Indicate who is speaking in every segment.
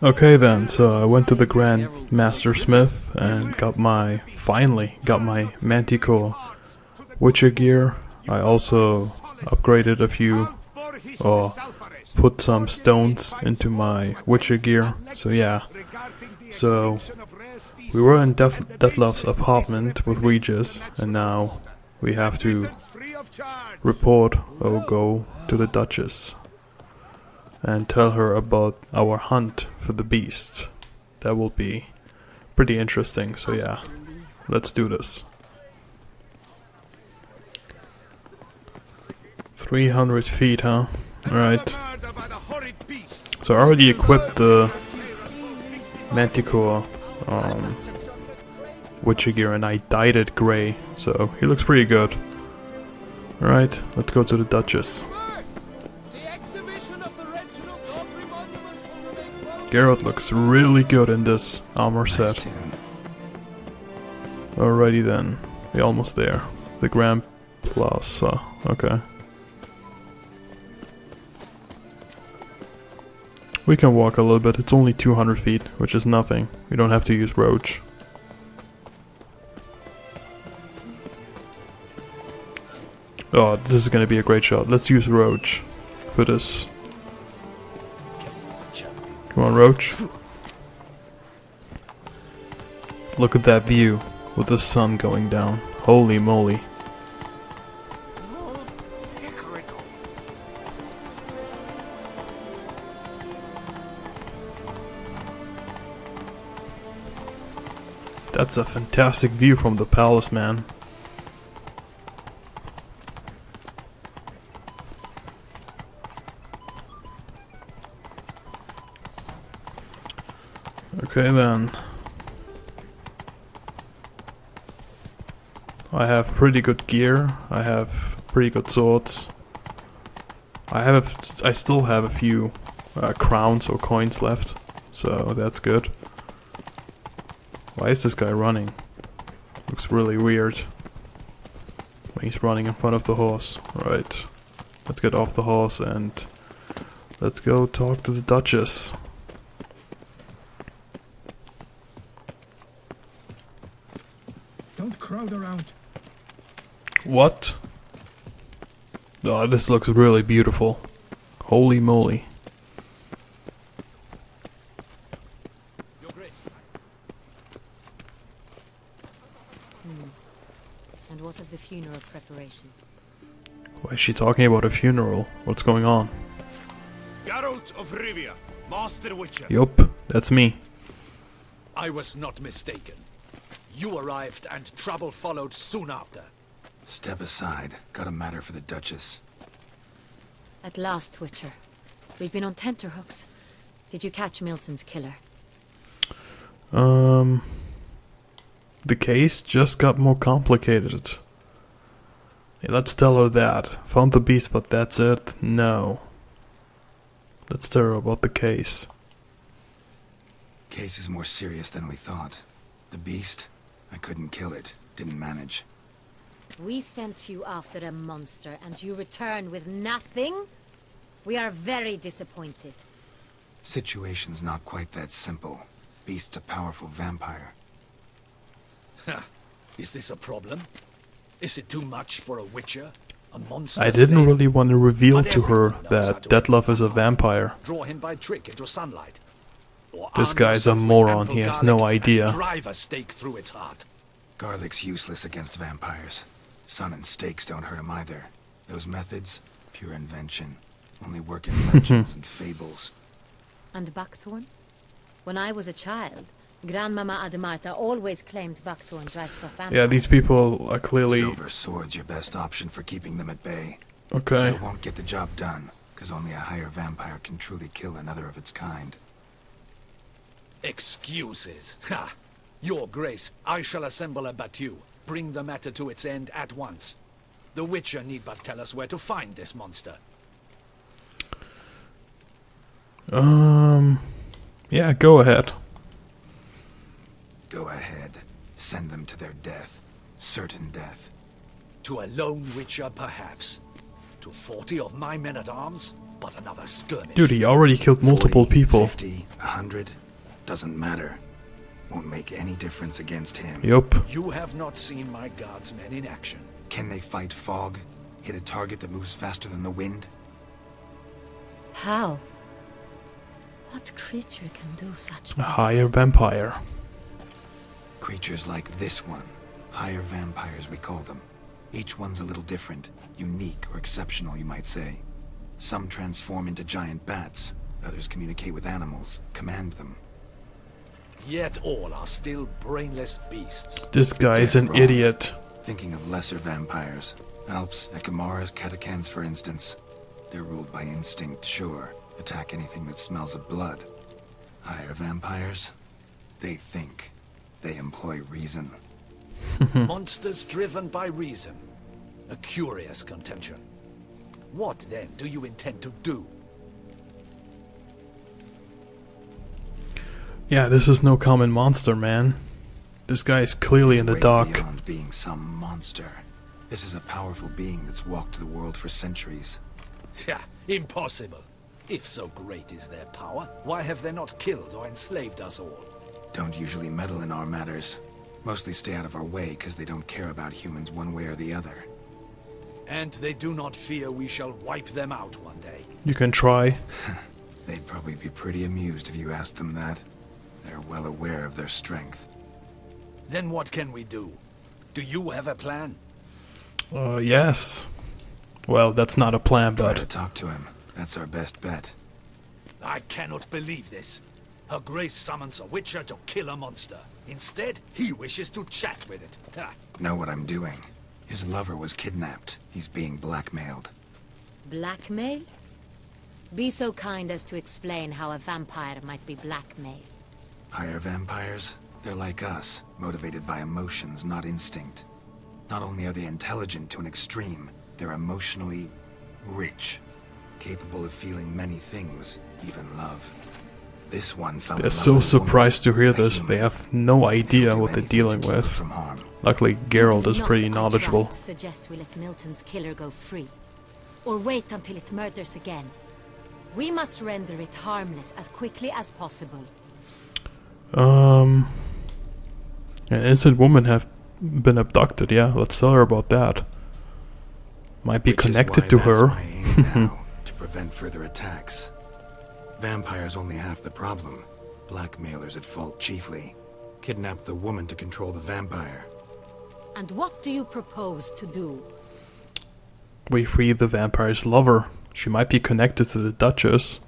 Speaker 1: Okay then, so I went to the Grand Master Smith and finally got my Manticore Witcher gear. I also upgraded a few, or put some stones into my Witcher gear, so yeah. So, we were in Detloff's apartment with Regis, and now we have to report or go to the Duchess and tell her about our hunt for the beast. That will be pretty interesting, so yeah, let's do this. 300 feet, huh? Alright. So I already equipped the Manticore Witcher gear and I dyed it grey, so he looks pretty good. Alright, let's go to the Duchess. Geralt looks really good in this armor set. Alrighty then, we're almost there. The Grand Plaza, okay. We can walk a little bit, it's only 200 feet, which is nothing. We don't have to use Roach. Oh, this is gonna be a great shot. Let's use Roach for this. Come on, Roach. Look at that view with the sun going down. Holy moly. That's a fantastic view from the palace, man. Okay then. I have pretty good gear. I have pretty good swords. I still have a few crowns or coins left, so that's good. Why is this guy running? Looks really weird. He's running in front of the horse. Right. Let's get off the horse and let's go talk to the Duchess.
Speaker 2: Don't crowd around.
Speaker 1: What? Oh, this looks really beautiful. Holy moly.
Speaker 3: Your Grace.
Speaker 4: And what of the funeral preparations?
Speaker 1: Why is she talking about a funeral? What's going on?
Speaker 3: Geralt of Rivia, Master Witcher.
Speaker 1: Yup, that's me.
Speaker 3: I was not mistaken. You arrived and trouble followed soon after.
Speaker 2: Step aside. Got a matter for the Duchess.
Speaker 4: At last, Witcher. We've been on tenterhooks. Did you catch Milton's killer?
Speaker 1: The case just got more complicated. Yeah, let's tell her that. Found the beast, but that's it? No. Let's tell her about the case.
Speaker 2: Case is more serious than we thought. The beast? I couldn't kill it. Didn't manage.
Speaker 4: We sent you after a monster, and you return with nothing? We are very disappointed.
Speaker 2: Situation's not quite that simple. Beast's a powerful vampire.
Speaker 3: Is this a problem? Is it too much for a Witcher? A monster
Speaker 1: I didn't
Speaker 3: slave?
Speaker 1: really want to reveal
Speaker 3: But
Speaker 1: to her
Speaker 3: everyone knows how
Speaker 1: that
Speaker 3: to
Speaker 1: Detloff is a vampire.
Speaker 3: Draw him by trick into sunlight. Or
Speaker 1: This
Speaker 3: arm
Speaker 1: guy's a
Speaker 3: yourself with
Speaker 1: moron,
Speaker 3: ample
Speaker 1: he has
Speaker 3: garlic
Speaker 1: no
Speaker 3: and
Speaker 1: idea.
Speaker 3: Drive a stake through its heart.
Speaker 2: Garlic's useless against vampires. Sun and stakes don't hurt him either. Those methods, pure invention. Only work in legends and fables.
Speaker 4: And buckthorn? When I was a child, Grandmama Ademarta always claimed buckthorn drives off vampires.
Speaker 1: Yeah, these people are clearly...
Speaker 2: Silver sword's your best option for keeping them at bay.
Speaker 1: Okay.
Speaker 2: It won't get the job done, because only a higher vampire can truly kill another of its kind.
Speaker 3: Excuses. Ha! Your Grace, I shall assemble a battue. Bring the matter to its end at once. The Witcher need but tell us where to find this monster.
Speaker 1: Yeah, go ahead.
Speaker 2: Go ahead. Send them to their death. Certain death.
Speaker 3: To a lone Witcher, perhaps. To 40 of my men-at-arms, but another skirmish.
Speaker 1: Dude, he already killed multiple
Speaker 2: 40,
Speaker 1: people.
Speaker 2: 50, 100, doesn't matter. Won't make any difference against him.
Speaker 1: Yup.
Speaker 3: You have not seen my guardsmen in action.
Speaker 2: Can they fight fog? Hit a target that moves faster than the wind?
Speaker 4: How? What creature can do such
Speaker 1: A
Speaker 4: things?
Speaker 1: higher vampire.
Speaker 2: Creatures like this one. Higher vampires, we call them. Each one's a little different. Unique or exceptional, you might say. Some transform into giant bats. Others communicate with animals, command them.
Speaker 3: Yet all are still brainless beasts.
Speaker 1: This guy's an
Speaker 2: Wrong.
Speaker 1: idiot.
Speaker 2: Thinking of lesser vampires. Alps, Ekamaras, Catacans, for instance. They're ruled by instinct, sure. Attack anything that smells of blood. Higher vampires? They think. They employ reason.
Speaker 3: Monsters driven by reason. A curious contention. What then do you intend to do?
Speaker 1: Yeah, this is no common monster, man. This guy is clearly in the
Speaker 2: Way
Speaker 1: dark.
Speaker 2: beyond being some monster. This is a powerful being that's walked the world for centuries.
Speaker 3: Yeah, impossible. If so great is their power, why have they not killed or enslaved us all?
Speaker 2: Don't usually meddle in our matters. Mostly stay out of our way because they don't care about humans one way or the other.
Speaker 3: And they do not fear we shall wipe them out one day.
Speaker 1: You can try.
Speaker 2: They'd probably be pretty amused if you asked them that. They're well aware of their strength.
Speaker 3: Then what can we do? Do you have a plan?
Speaker 1: Yes. Well, that's not a plan,
Speaker 2: Try to
Speaker 1: but...
Speaker 2: talk to him. That's our best bet.
Speaker 3: I cannot believe this. Her Grace summons a witcher to kill a monster. Instead, he wishes to chat with it. Ha.
Speaker 2: Know what I'm doing. His lover was kidnapped. He's being blackmailed.
Speaker 4: Blackmail? Be so kind as to explain how a vampire might be blackmailed.
Speaker 2: Higher vampires? They're like us, motivated by emotions, not instinct. Not only are they intelligent to an extreme, they're emotionally rich. Capable of feeling many things, even love. This one fell in
Speaker 1: They're
Speaker 2: love
Speaker 1: so
Speaker 2: with a woman,
Speaker 1: surprised to hear
Speaker 2: a
Speaker 1: this. They
Speaker 2: human.
Speaker 1: have no idea
Speaker 2: They'll do
Speaker 1: what they're
Speaker 2: anything to
Speaker 1: dealing
Speaker 2: keep her
Speaker 1: with.
Speaker 2: from harm.
Speaker 1: Luckily, Geralt is
Speaker 4: Do
Speaker 1: pretty
Speaker 4: not, I
Speaker 1: knowledgeable.
Speaker 4: trust, suggest we let Milton's killer go free. Or wait until it murders again. We must render it harmless as quickly as possible.
Speaker 1: An innocent woman have been abducted, yeah, let's tell her about that. Might be
Speaker 2: Which is
Speaker 1: connected
Speaker 2: why
Speaker 1: to
Speaker 2: that's
Speaker 1: her.
Speaker 2: my aim now, to prevent further attacks. Vampires only half the problem. Blackmailers at fault chiefly. Kidnap the woman to control the vampire.
Speaker 4: And what do you propose to do?
Speaker 1: We free the vampire's lover. She might be connected to the Duchess.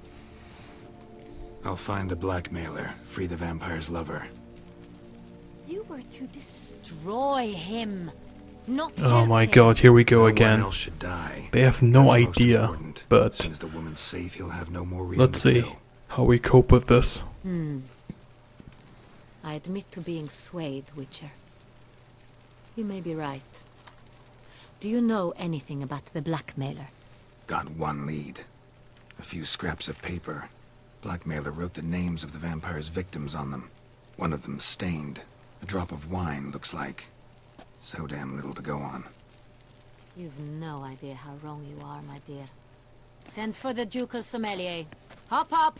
Speaker 2: I'll find the blackmailer, free the vampire's lover.
Speaker 4: You were to destroy him, not
Speaker 1: Oh
Speaker 4: help
Speaker 1: my
Speaker 4: him.
Speaker 1: god, here we go
Speaker 2: No one
Speaker 1: again.
Speaker 2: else should die.
Speaker 1: They have no
Speaker 2: That's most
Speaker 1: idea,
Speaker 2: important. As
Speaker 1: but
Speaker 2: soon as the woman's safe, he'll have no more reason
Speaker 1: let's
Speaker 2: to
Speaker 1: see
Speaker 2: kill.
Speaker 1: how we cope with this.
Speaker 4: I admit to being swayed, Witcher. You may be right. Do you know anything about the blackmailer?
Speaker 2: Got one lead. A few scraps of paper. Blackmailer wrote the names of the vampire's victims on them. One of them stained. A drop of wine, looks like. So damn little to go on.
Speaker 4: You've no idea how wrong you are, my dear. Send for the ducal sommelier. Hop, hop!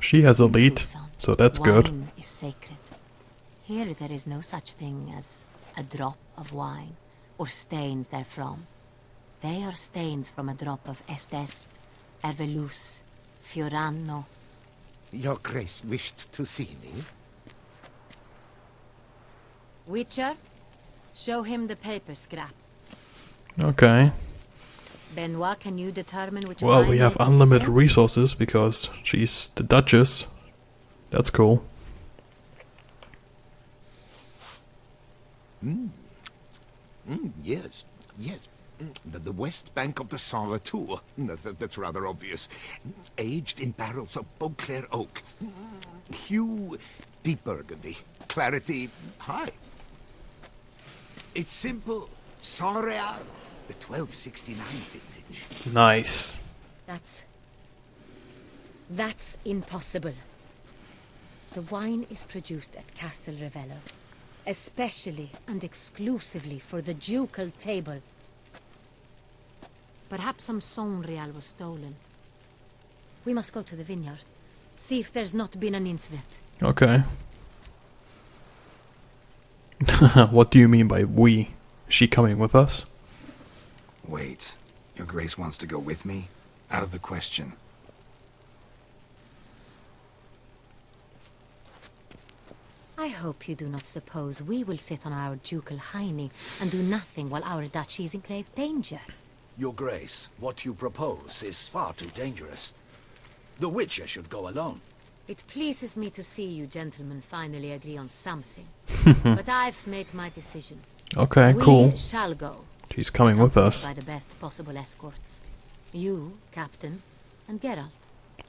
Speaker 1: She has a lead,
Speaker 4: Tucson.
Speaker 1: so that's good.
Speaker 4: Wine is sacred. Here there is no such thing as a drop of wine, or stains therefrom. They are stains from a drop of Estest, Ervelus, Fiorano.
Speaker 5: Your Grace wished to see me?
Speaker 4: Witcher, show him the paper scrap.
Speaker 1: Okay.
Speaker 4: Benoit, can you determine which
Speaker 1: Well,
Speaker 4: wine
Speaker 1: we have
Speaker 4: may be
Speaker 1: unlimited
Speaker 4: spared?
Speaker 1: resources because she's the Duchess. That's cool.
Speaker 5: Yes, yes. The west bank of the Saar too. That's rather obvious. Aged in barrels of Beauclair oak. Hue, deep burgundy. Clarity, high. It's simple. Saurea, the 1269 vintage.
Speaker 1: Nice.
Speaker 4: That's impossible. The wine is produced at Castel Revello, especially and exclusively for the ducal table. Perhaps some Sangreal was stolen. We must go to the vineyard. See if there's not been an incident.
Speaker 1: Okay. What do you mean by we? Is she coming with us?
Speaker 2: Wait, Your Grace wants to go with me? Out of the question.
Speaker 4: I hope you do not suppose we will sit on our ducal hiney and do nothing while our duchy is in grave danger.
Speaker 3: Your Grace, what you propose is far too dangerous. The Witcher should go alone.
Speaker 4: It pleases me to see you gentlemen finally agree on something. But I've made my decision.
Speaker 1: Okay, cool.
Speaker 4: We shall go.
Speaker 1: She's coming with us.
Speaker 4: By the best possible escorts. You, Captain, and Geralt.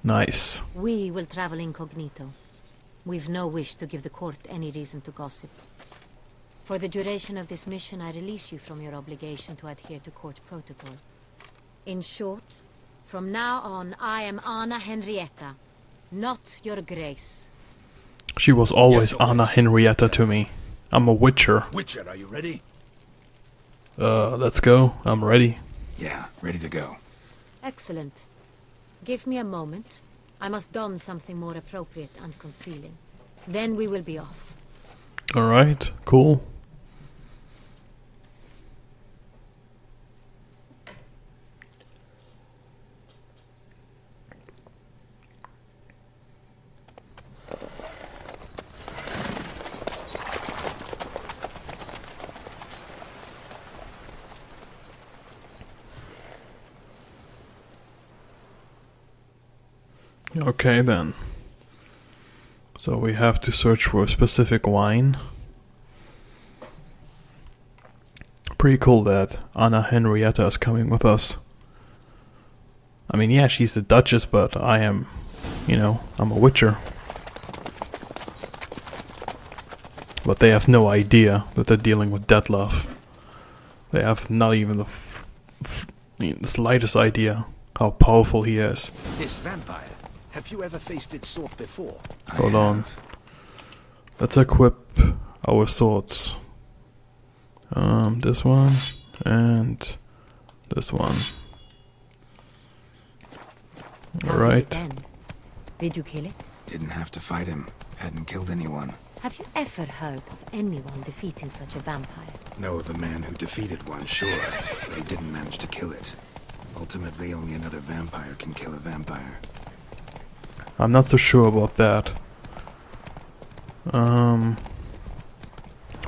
Speaker 1: Nice.
Speaker 4: We will travel incognito. We've no wish to give the court any reason to gossip. For the duration of this mission, I release you from your obligation to adhere to court protocol. In short, from now on, I am Anna Henrietta, not your Grace.
Speaker 1: She was always
Speaker 3: Yes, Your
Speaker 1: Anna
Speaker 3: Grace.
Speaker 1: Henrietta to me. I'm a Witcher.
Speaker 3: Witcher, are you ready?
Speaker 1: Let's go. I'm ready.
Speaker 2: Yeah, ready to go.
Speaker 4: Excellent. Give me a moment. I must don something more appropriate and concealing. Then we will be off.
Speaker 1: Alright, cool. Okay then. So we have to search for a specific wine. Pretty cool that Anna Henrietta is coming with us. I mean, yeah, she's the Duchess, but I am, you know, I'm a Witcher. But they have no idea that they're dealing with Detlef. They have not even the slightest idea how powerful he is.
Speaker 3: This vampire. Have you ever faced its sort before?
Speaker 1: Hold on. Let's equip our swords. This one and this one.
Speaker 4: How
Speaker 1: Alright.
Speaker 4: did it end? Did you kill it?
Speaker 2: Didn't have to fight him. Hadn't killed anyone.
Speaker 4: Have you ever heard of anyone defeating such a vampire?
Speaker 2: Know of a man who defeated one, sure, but he didn't manage to kill it. Ultimately, only another vampire can kill a vampire.
Speaker 1: I'm not so sure about that.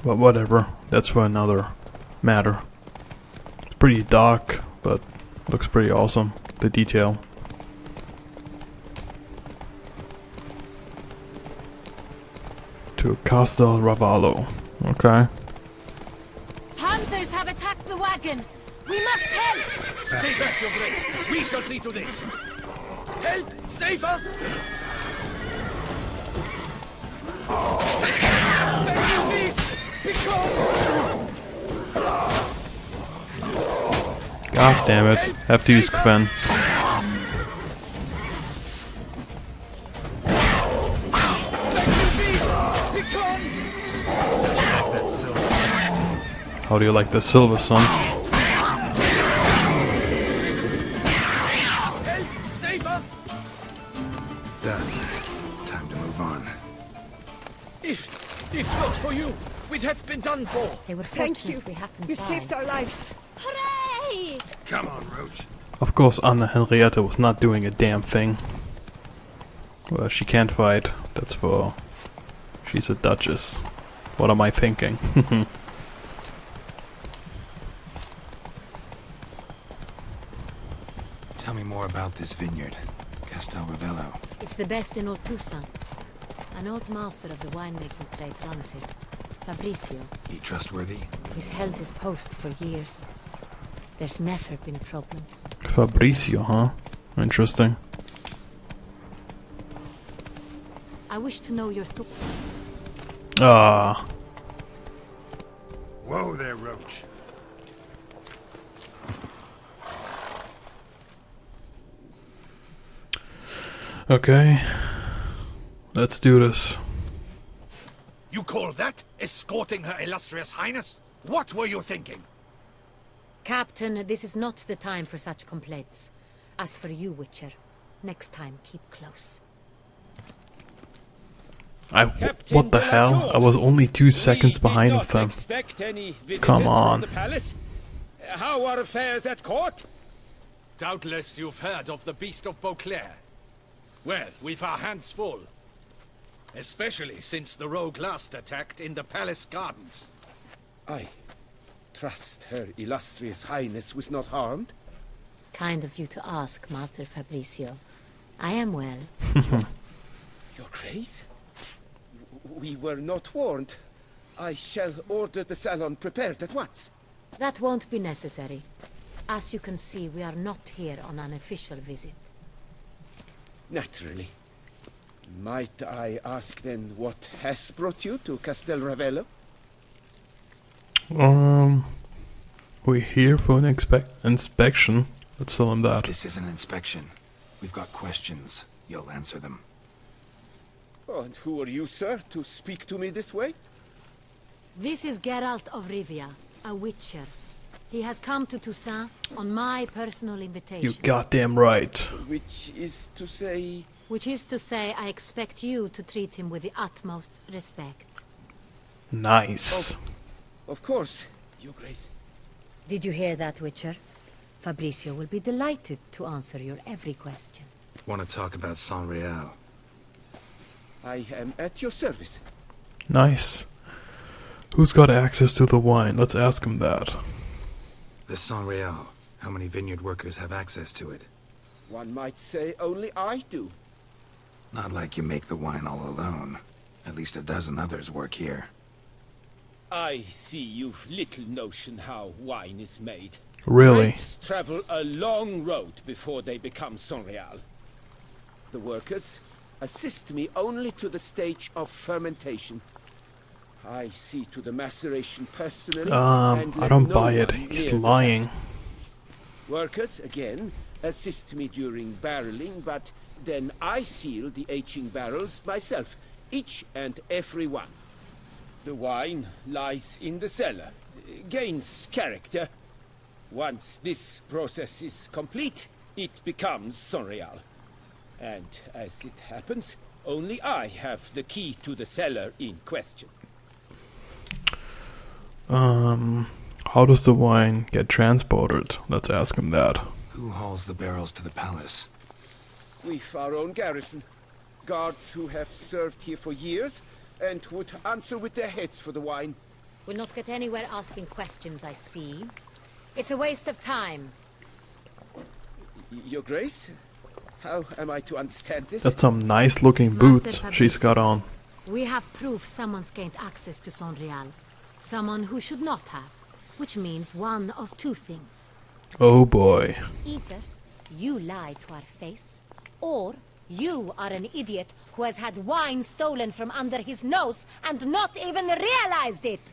Speaker 1: But whatever. That's for another matter. It's pretty dark, but looks pretty awesome. The detail. To Castel Ravallo. Okay.
Speaker 4: Hunters have attacked the wagon! We must help!
Speaker 3: Stay back, Your Grace. We shall see to this. Help! Save us!
Speaker 1: God damn it. Have to use Quen. How do you like the silver, son?
Speaker 3: Help! Save us!
Speaker 2: Done. Time to move on.
Speaker 3: If not for you, we'd have been done for.
Speaker 4: They were
Speaker 6: Thank
Speaker 4: fortunate
Speaker 6: you.
Speaker 4: we happened
Speaker 6: You
Speaker 4: by.
Speaker 6: saved our lives.
Speaker 4: Hooray!
Speaker 2: Come on, Roach.
Speaker 1: Of course, Anna Henrietta was not doing a damn thing. Well, she can't fight. That's for... She's a Duchess. What am I thinking?
Speaker 2: Tell me more about this vineyard. Castel Ravello.
Speaker 4: It's the best in Ortusa. An old master of the winemaking trade runs it. Fabricio.
Speaker 2: He trustworthy?
Speaker 4: He's held his post for years. There's never been a problem.
Speaker 1: Fabricio, huh? Interesting.
Speaker 4: I wish to know your thoughts.
Speaker 1: Ah.
Speaker 5: Whoa there, Roach.
Speaker 1: Okay. Let's do this.
Speaker 3: You call that escorting her illustrious highness? What were you thinking?
Speaker 4: Captain, this is not the time for such complaints. As for you, Witcher, next time keep close.
Speaker 1: What the hell? I was only 2 seconds behind of them. Come on.
Speaker 6: How are affairs at court?
Speaker 3: Doubtless you've heard of the Beast of Beauclair. Well, we've our hands full. Especially since the rogue last attacked in the palace gardens.
Speaker 6: I trust Her Illustrious Highness was not harmed.
Speaker 4: Kind of you to ask, Master Fabricio. I am well.
Speaker 6: Your Grace? We were not warned. I shall order the salon prepared at once.
Speaker 4: That won't be necessary. As you can see, we are not here on an official visit.
Speaker 6: Naturally. Might I ask then what has brought you to Castel Ravello?
Speaker 1: We're here for an inspection. Let's tell him that.
Speaker 2: This is an inspection. We've got questions. You'll answer them.
Speaker 6: Oh, and who are you, sir, to speak to me this way?
Speaker 4: This is Geralt of Rivia, a witcher. He has come to Toussaint on my personal invitation.
Speaker 1: You goddamn right.
Speaker 6: Which is to say...
Speaker 4: Which is to say, I expect you to treat him with the utmost respect.
Speaker 1: Nice.
Speaker 6: Of course, Your Grace.
Speaker 4: Did you hear that, Witcher? Fabricio will be delighted to answer your every question.
Speaker 2: Want to talk about San Real?
Speaker 6: I am at your service.
Speaker 1: Nice. Who's got access to the wine? Let's ask him that.
Speaker 2: The San Real. How many vineyard workers have access to it?
Speaker 6: One might say only I do.
Speaker 2: Not like you make the wine all alone. At least a dozen others work here.
Speaker 6: I see you've little notion how wine is made.
Speaker 1: Really?
Speaker 6: Grapes travel a long road before they become Sonreal. The workers assist me only to the stage of fermentation. I see to the maceration personally.
Speaker 1: I don't buy it. He's lying.
Speaker 6: Workers, again, assist me during barreling, but then I seal the aging barrels myself, each and every one. The wine lies in the cellar, gains character. Once this process is complete, it becomes Sonreal. And as it happens, only I have the key to the cellar in question.
Speaker 1: How does the wine get transported? Let's ask him that.
Speaker 2: Who hauls the barrels to the palace?
Speaker 6: We've our own garrison. Guards who have served here for years and would answer with their heads for the wine.
Speaker 4: We'll not get anywhere asking questions, I see. It's a waste of time.
Speaker 6: Your Grace? How am I to understand this?
Speaker 1: That's some nice looking boots she's got on.
Speaker 4: We have proof someone's gained access to Sonreal. Someone who should not have. Which means one of two things.
Speaker 1: Oh boy.
Speaker 4: Either you lied to our face, or you are an idiot who has had wine stolen from under his nose and not even realized it.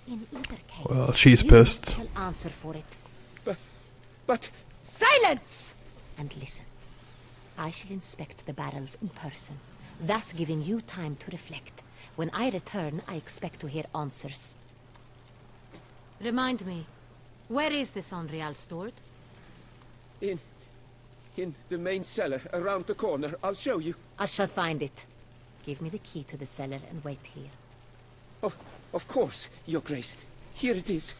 Speaker 4: In either case,
Speaker 1: Well, she's
Speaker 4: you
Speaker 1: pissed.
Speaker 4: shall answer for it.
Speaker 6: But...
Speaker 4: Silence! And listen. I shall inspect the barrels in person, thus giving you time to reflect. When I return, I expect to hear answers. Remind me, where is this Sonreal stored?
Speaker 6: In the main cellar, around the corner. I'll show you.
Speaker 4: I shall find it. Give me the key to the cellar and wait here.
Speaker 6: Oh, of course, Your Grace. Here it is.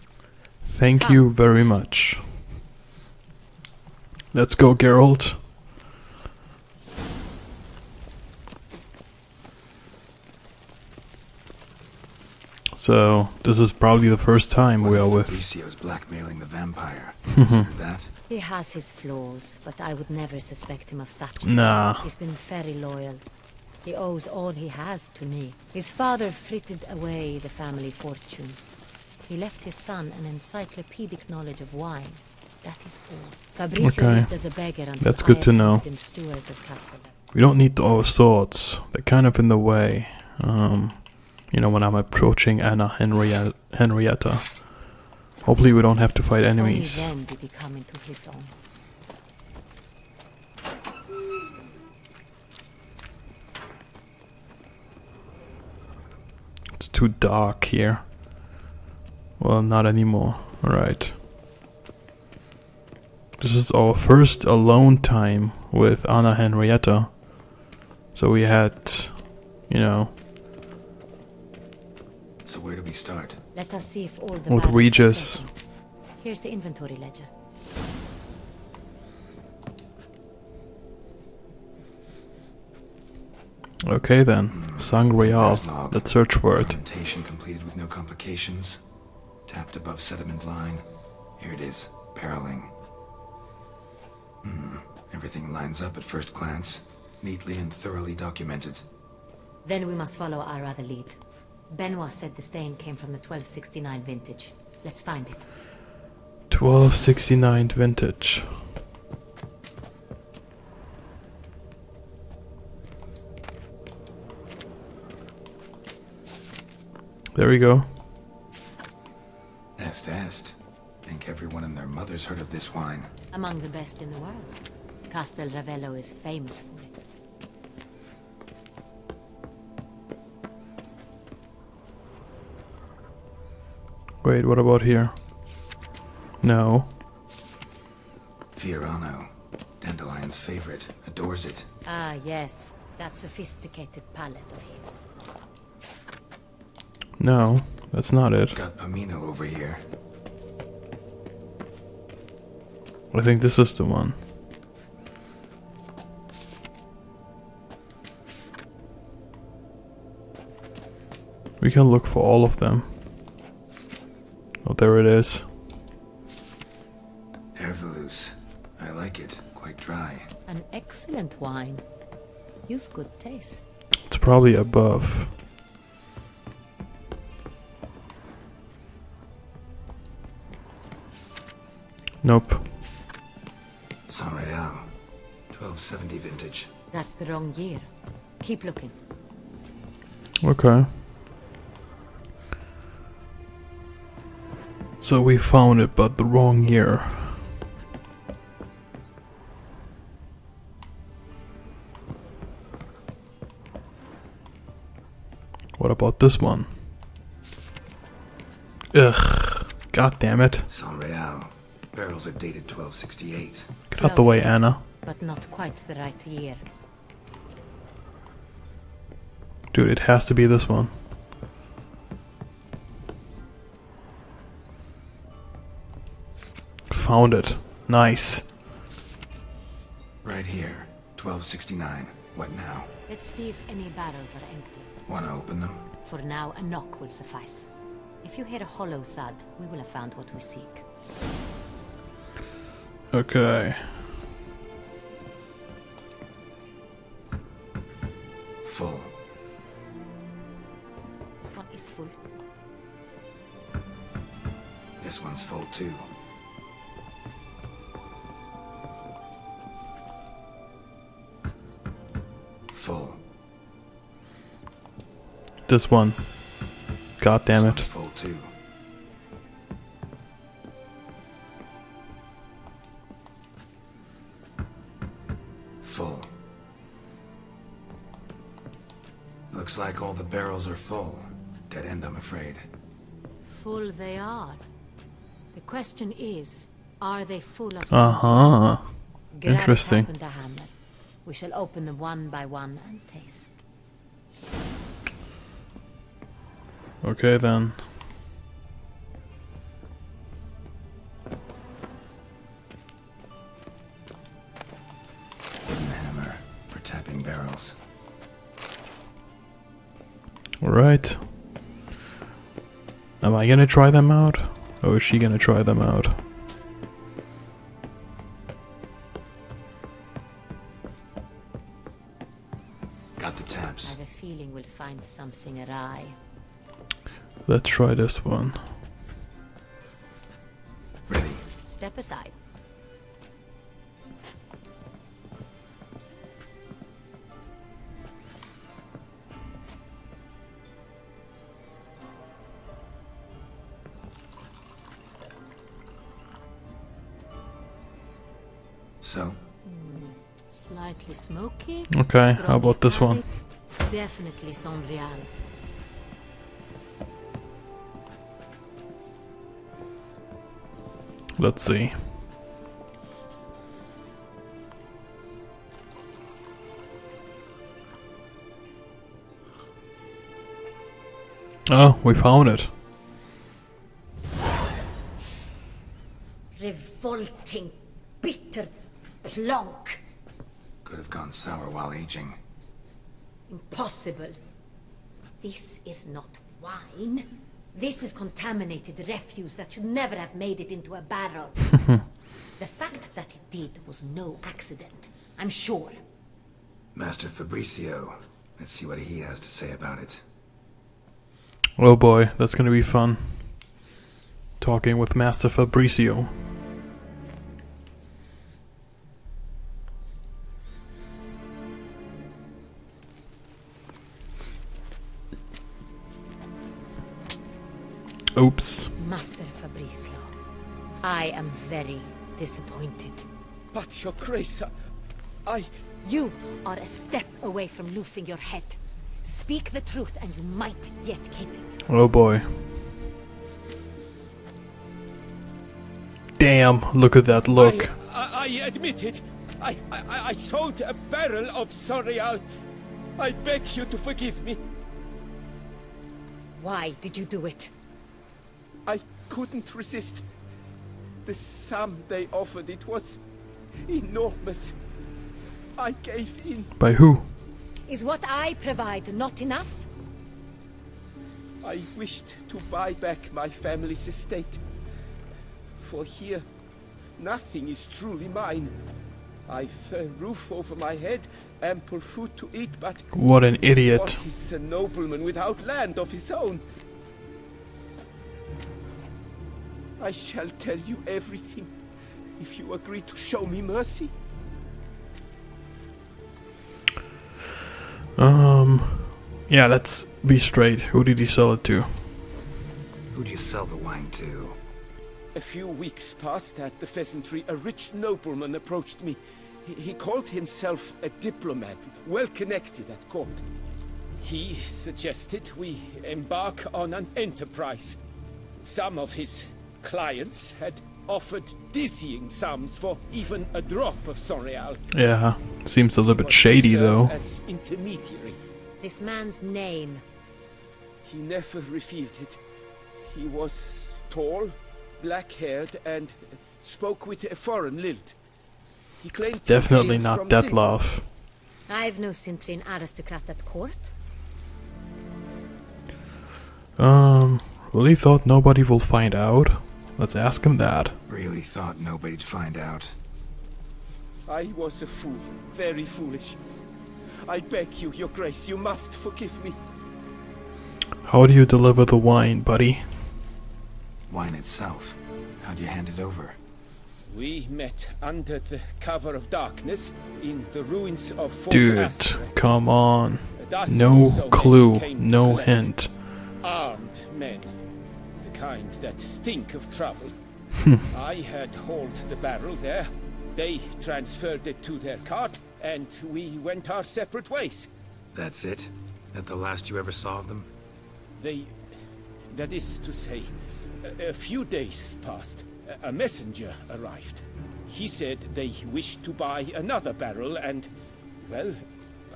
Speaker 1: Thank you very much. Let's go, Geralt. So, this is probably the first time we are with...
Speaker 2: Fabricio's blackmailing the vampire. Consider that?
Speaker 4: He has his flaws, but I would never suspect him of such.
Speaker 1: Nah.
Speaker 4: He's been very loyal. He owes all he has to me. His father frittered away the family fortune. He left his son an encyclopedic knowledge of wine. That is all. Fabricio
Speaker 1: Okay.
Speaker 4: lived as a beggar until
Speaker 1: That's good to know.
Speaker 4: him steward of Castle.
Speaker 1: We don't need our swords. They're kind of in the way. You know, when I'm approaching Anna Henrietta. Hopefully we don't have to fight enemies.
Speaker 4: Only then did he come into his own.
Speaker 1: It's too dark here. Well, not anymore. Alright. This is our first alone time with Anna Henrietta. So we had, you know,
Speaker 2: So where do we start?
Speaker 4: Let us see if all the
Speaker 1: With
Speaker 4: barrels are
Speaker 1: Regis.
Speaker 4: present. Here's the inventory ledger.
Speaker 1: Okay then, Sangreal.
Speaker 2: Log.
Speaker 1: Let's search for it.
Speaker 2: Fermentation completed with no complications. Tapped above sediment line. Here it is. Barreling. Everything lines up at first glance. Neatly and thoroughly documented.
Speaker 4: Then we must follow our other lead. Benoit said the stain came from the 1269 vintage. Let's find it.
Speaker 1: 1269 vintage. There we go.
Speaker 2: Est. Think everyone and their mother's heard of this wine.
Speaker 4: Among the best in the world. Castel Ravello is famous for it.
Speaker 1: Wait, what about here? No.
Speaker 2: Fiorano. Dandelion's favorite. Adores it.
Speaker 4: Ah, yes. That sophisticated palate of his.
Speaker 1: No, that's not it.
Speaker 2: Got Pomino over here.
Speaker 1: I think this is the one. We can look for all of them. Oh, there it is.
Speaker 2: Hervelus. I like it. Quite dry.
Speaker 4: An excellent wine. You've good taste.
Speaker 1: It's probably above. Nope.
Speaker 2: San Real. 1270 vintage.
Speaker 4: That's the wrong year. Keep looking.
Speaker 1: Okay. So we found it, but the wrong year. What about this one? Ugh. God damn it.
Speaker 2: San Real. Barrels are dated 1268.
Speaker 1: Get out the way, Anna.
Speaker 4: But not quite the right year.
Speaker 1: Dude, it has to be this one. Found it. Nice.
Speaker 2: Right here. 1269. What now?
Speaker 4: Let's see if any barrels are empty.
Speaker 2: Wanna open them?
Speaker 4: For now, a knock will suffice. If you hear a hollow thud, we will have found what we seek.
Speaker 1: Okay.
Speaker 2: Full.
Speaker 4: This one is full.
Speaker 2: This one's full too. Full.
Speaker 1: This one. God damn
Speaker 2: This
Speaker 1: it.
Speaker 2: one's full too. Full. Looks like all the barrels are full. Dead end, I'm afraid.
Speaker 4: Full they are. The question is, are they full of
Speaker 1: Uh-huh.
Speaker 4: Grab
Speaker 1: Interesting.
Speaker 4: it up and a hammer. We shall open them one by one and taste.
Speaker 1: Okay then.
Speaker 2: Wooden hammer for tapping barrels.
Speaker 1: Alright. Am I gonna try them out? Or is she gonna try them out?
Speaker 2: Got the
Speaker 4: I
Speaker 2: taps.
Speaker 4: have a feeling we'll find something awry.
Speaker 1: Let's try this one.
Speaker 2: Ready.
Speaker 4: Step aside.
Speaker 2: So,
Speaker 4: Slightly smoky.
Speaker 1: Okay, how
Speaker 4: strongly
Speaker 1: about this one?
Speaker 4: tannic, Definitely San Real.
Speaker 1: Let's see. Oh, we found it.
Speaker 4: Revolting, bitter plonk.
Speaker 2: Could have gone sour while aging.
Speaker 4: Impossible. This is not wine. This is contaminated refuse that should never have made it into a barrel. The fact that it did was no accident, I'm sure.
Speaker 2: Master Fabricio. Let's see what he has to say about it.
Speaker 1: Oh boy, that's gonna be fun. Talking with Master Fabricio. Oops.
Speaker 4: Master Fabricio, I am very disappointed.
Speaker 6: But, Your Grace, I...
Speaker 4: You are a step away from losing your head. Speak the truth and you might yet keep it.
Speaker 1: Oh boy. Damn, look at that look.
Speaker 6: I admit it. I sold a barrel of Sorial. I beg you to forgive me.
Speaker 4: Why did you do it?
Speaker 6: I couldn't resist. The sum they offered, it was enormous. I gave in.
Speaker 1: By who?
Speaker 4: Is what I provide not enough?
Speaker 6: I wished to buy back my family's estate. For here, nothing is truly mine. I've a roof over my head, ample food to eat, but...
Speaker 1: What an idiot.
Speaker 6: What is a nobleman without land of his own? I shall tell you everything, if you agree to show me mercy.
Speaker 1: Yeah, let's be straight. Who did he sell it to?
Speaker 2: Who'd you sell the wine to?
Speaker 6: A few weeks past at the pheasantry, a rich nobleman approached me. He called himself a diplomat, well connected at court. He suggested we embark on an enterprise. Some of his clients had offered dizzying sums for even a drop of Sorial.
Speaker 1: Yeah, seems a little bit shady though.
Speaker 6: As intermediary.
Speaker 4: This man's name.
Speaker 6: He never revealed it. He was tall, black-haired, and spoke with a foreign lilt. He claimed
Speaker 1: It's definitely
Speaker 6: to be
Speaker 1: not
Speaker 6: from
Speaker 1: Detlef.
Speaker 4: I've no Cintrin aristocrat at court.
Speaker 1: Really thought nobody will find out? Let's ask him that.
Speaker 2: Really thought nobody'd find out.
Speaker 6: I was a fool, very foolish. I beg you, Your Grace, you must forgive me.
Speaker 1: How do you deliver the wine, buddy?
Speaker 2: Wine itself. How'd you hand it over?
Speaker 6: We met under the cover of darkness in the ruins of Fort
Speaker 1: Dude,
Speaker 6: Astra.
Speaker 1: come on.
Speaker 6: A dozen or
Speaker 1: No
Speaker 6: so men
Speaker 1: clue,
Speaker 6: came to
Speaker 1: no
Speaker 6: collect.
Speaker 1: hint.
Speaker 6: Armed men. The kind that stink of trouble. I had hauled the barrel there. They transferred it to their cart, and we went our separate ways.
Speaker 2: That's it? That the last you ever saw of them?
Speaker 6: That is to say, a few days passed. A messenger arrived. He said they wished to buy another barrel and, well,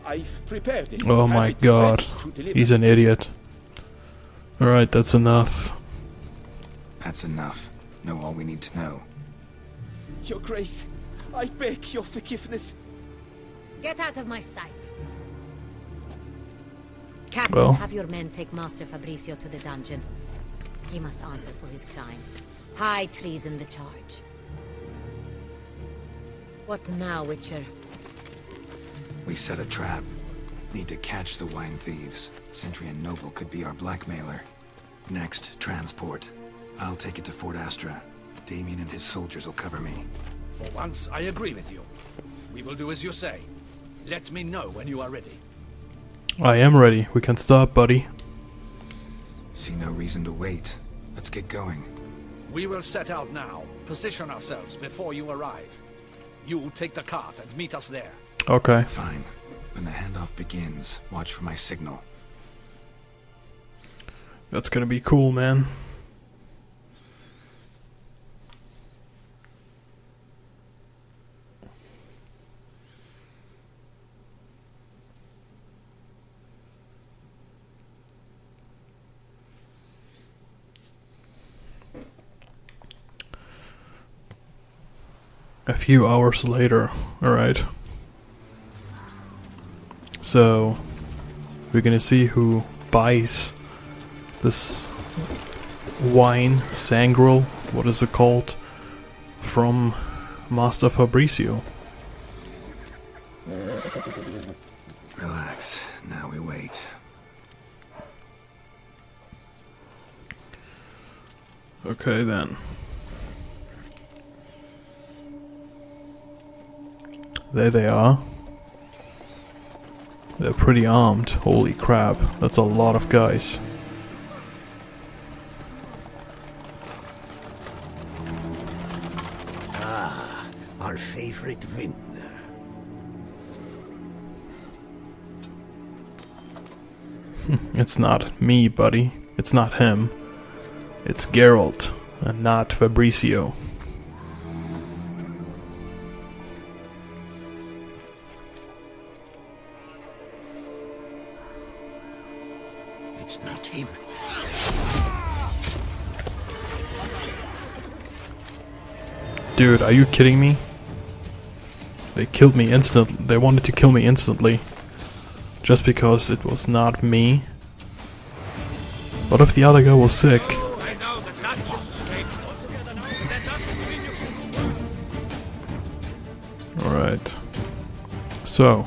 Speaker 6: I've prepared it.
Speaker 1: Oh
Speaker 6: Have
Speaker 1: my
Speaker 6: it
Speaker 1: god.
Speaker 6: ready to deliver.
Speaker 1: He's an idiot. Alright, that's enough.
Speaker 2: That's enough. Know all we need to know.
Speaker 6: Your Grace, I beg your forgiveness.
Speaker 4: Get out of my sight. Captain,
Speaker 1: Well.
Speaker 4: have your men take Master Fabricio to the dungeon. He must answer for his crime. High treason the charge. What now, Witcher?
Speaker 2: We set a trap. Need to catch the wine thieves. Sentry and Noble could be our blackmailer. Next, transport. I'll take it to Fort Astra. Damien and his soldiers will cover me.
Speaker 3: For once, I agree with you. We will do as you say. Let me know when you are ready.
Speaker 1: I am ready. We can start, buddy.
Speaker 2: See no reason to wait. Let's get going.
Speaker 3: We will set out now. Position ourselves before you arrive. You take the cart and meet us there.
Speaker 1: Okay.
Speaker 2: Fine. When the handoff begins, watch for my signal.
Speaker 1: That's gonna be cool, man. A few hours later, alright. So, we're gonna see who buys this wine, Sangrel, what is it called, from Master Fabricio.
Speaker 2: Relax. Now we wait.
Speaker 1: Okay then. There they are. They're pretty armed. Holy crap, that's a lot of guys.
Speaker 5: Our favorite vintner.
Speaker 1: It's not me, buddy. It's not him. It's Geralt, and not Fabricio.
Speaker 5: It's not him.
Speaker 1: Dude, are you kidding me? They killed me instantly. They wanted to kill me instantly. Just because it was not me. What if the other guy was sick?
Speaker 3: I know the Duchess is fake. Altogether, no, that doesn't mean you can.
Speaker 1: Alright. So,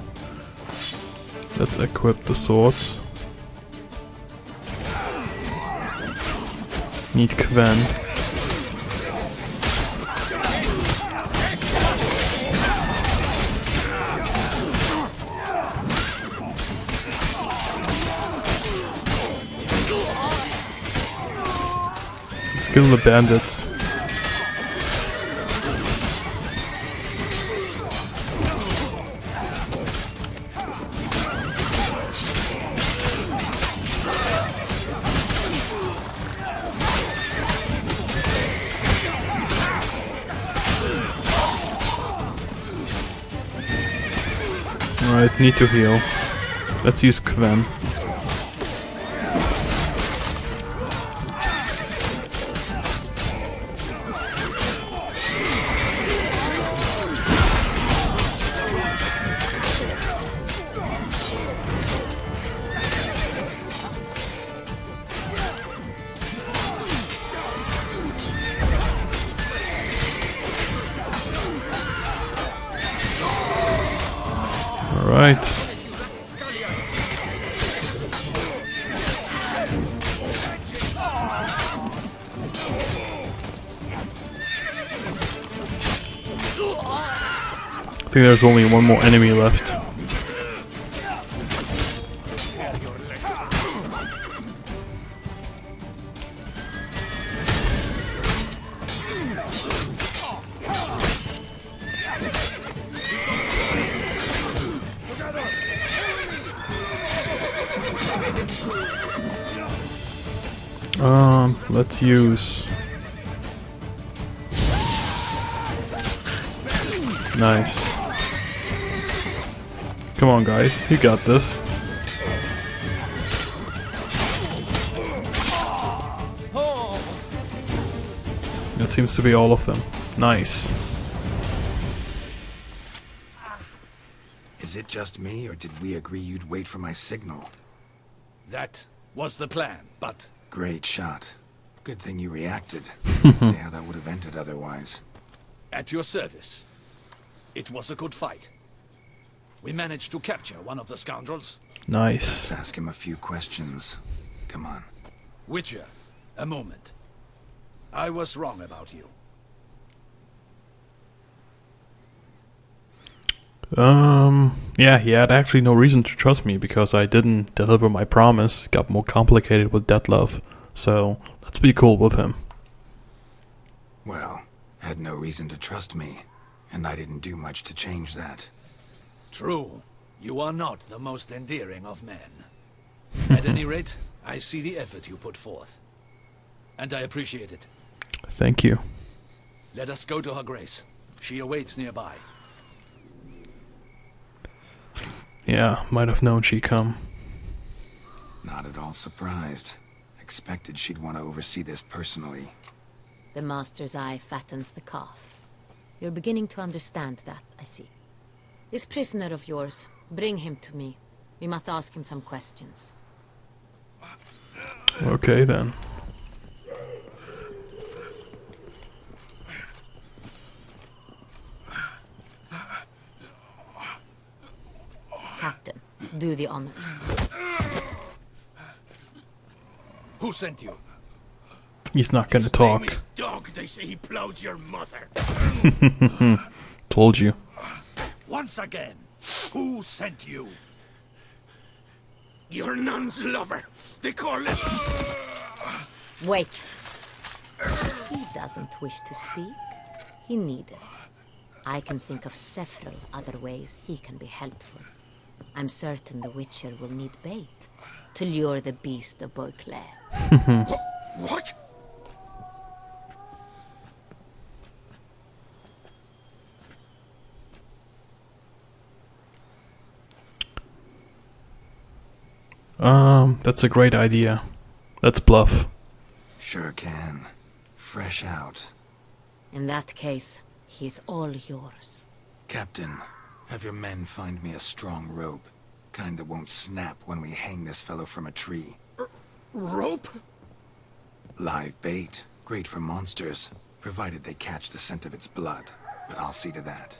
Speaker 1: let's equip the swords. Need Kven. Let's kill the bandits. Alright, need to heal. Let's use Kven. Alright. I think there's only one more enemy left. Let's use... Nice. Come on guys, you got this. That seems to be all of them. Nice.
Speaker 2: Is it just me, or did we agree you'd wait for my signal?
Speaker 3: That was the plan, but
Speaker 2: Great shot. Good thing you reacted. See how that would have ended otherwise.
Speaker 3: at your service. It was a good fight. We managed to capture one of the scoundrels.
Speaker 1: Nice.
Speaker 2: Let's ask him a few questions. Come on.
Speaker 3: Witcher, a moment. I was wrong about you.
Speaker 1: Yeah, he had actually no reason to trust me because I didn't deliver my promise. It got more complicated with Detlef. So, let's be cool with him.
Speaker 2: Well, had no reason to trust me, and I didn't do much to change that.
Speaker 3: True, you are not the most endearing of men. At any rate, I see the effort you put forth. And I appreciate it.
Speaker 1: Thank you.
Speaker 3: Let us go to her grace. She awaits nearby.
Speaker 1: Yeah, might have known she'd come.
Speaker 2: Not at all surprised. Expected she'd want to oversee this personally.
Speaker 4: The master's eye fattens the calf. You're beginning to understand that, I see. This prisoner of yours, bring him to me. We must ask him some questions.
Speaker 1: Okay then.
Speaker 4: Captain, do the honors.
Speaker 3: Who sent you?
Speaker 1: He's not gonna talk.
Speaker 3: Dog, they say he plowed your mother.
Speaker 1: Told you.
Speaker 3: Once again, who sent you? Your nun's lover. They call it...
Speaker 4: Wait. He doesn't wish to speak. He needed. I can think of several other ways he can be helpful. I'm certain the Witcher will need bait to lure the beast of Beauclair.
Speaker 3: What?
Speaker 1: That's a great idea. Let's bluff.
Speaker 2: Sure can. Fresh out.
Speaker 4: In that case, he is all yours.
Speaker 2: Captain, have your men find me a strong rope. Kind that won't snap when we hang this fellow from a tree.
Speaker 3: Rope?
Speaker 2: Live bait. Great for monsters, provided they catch the scent of its blood. But I'll see to that.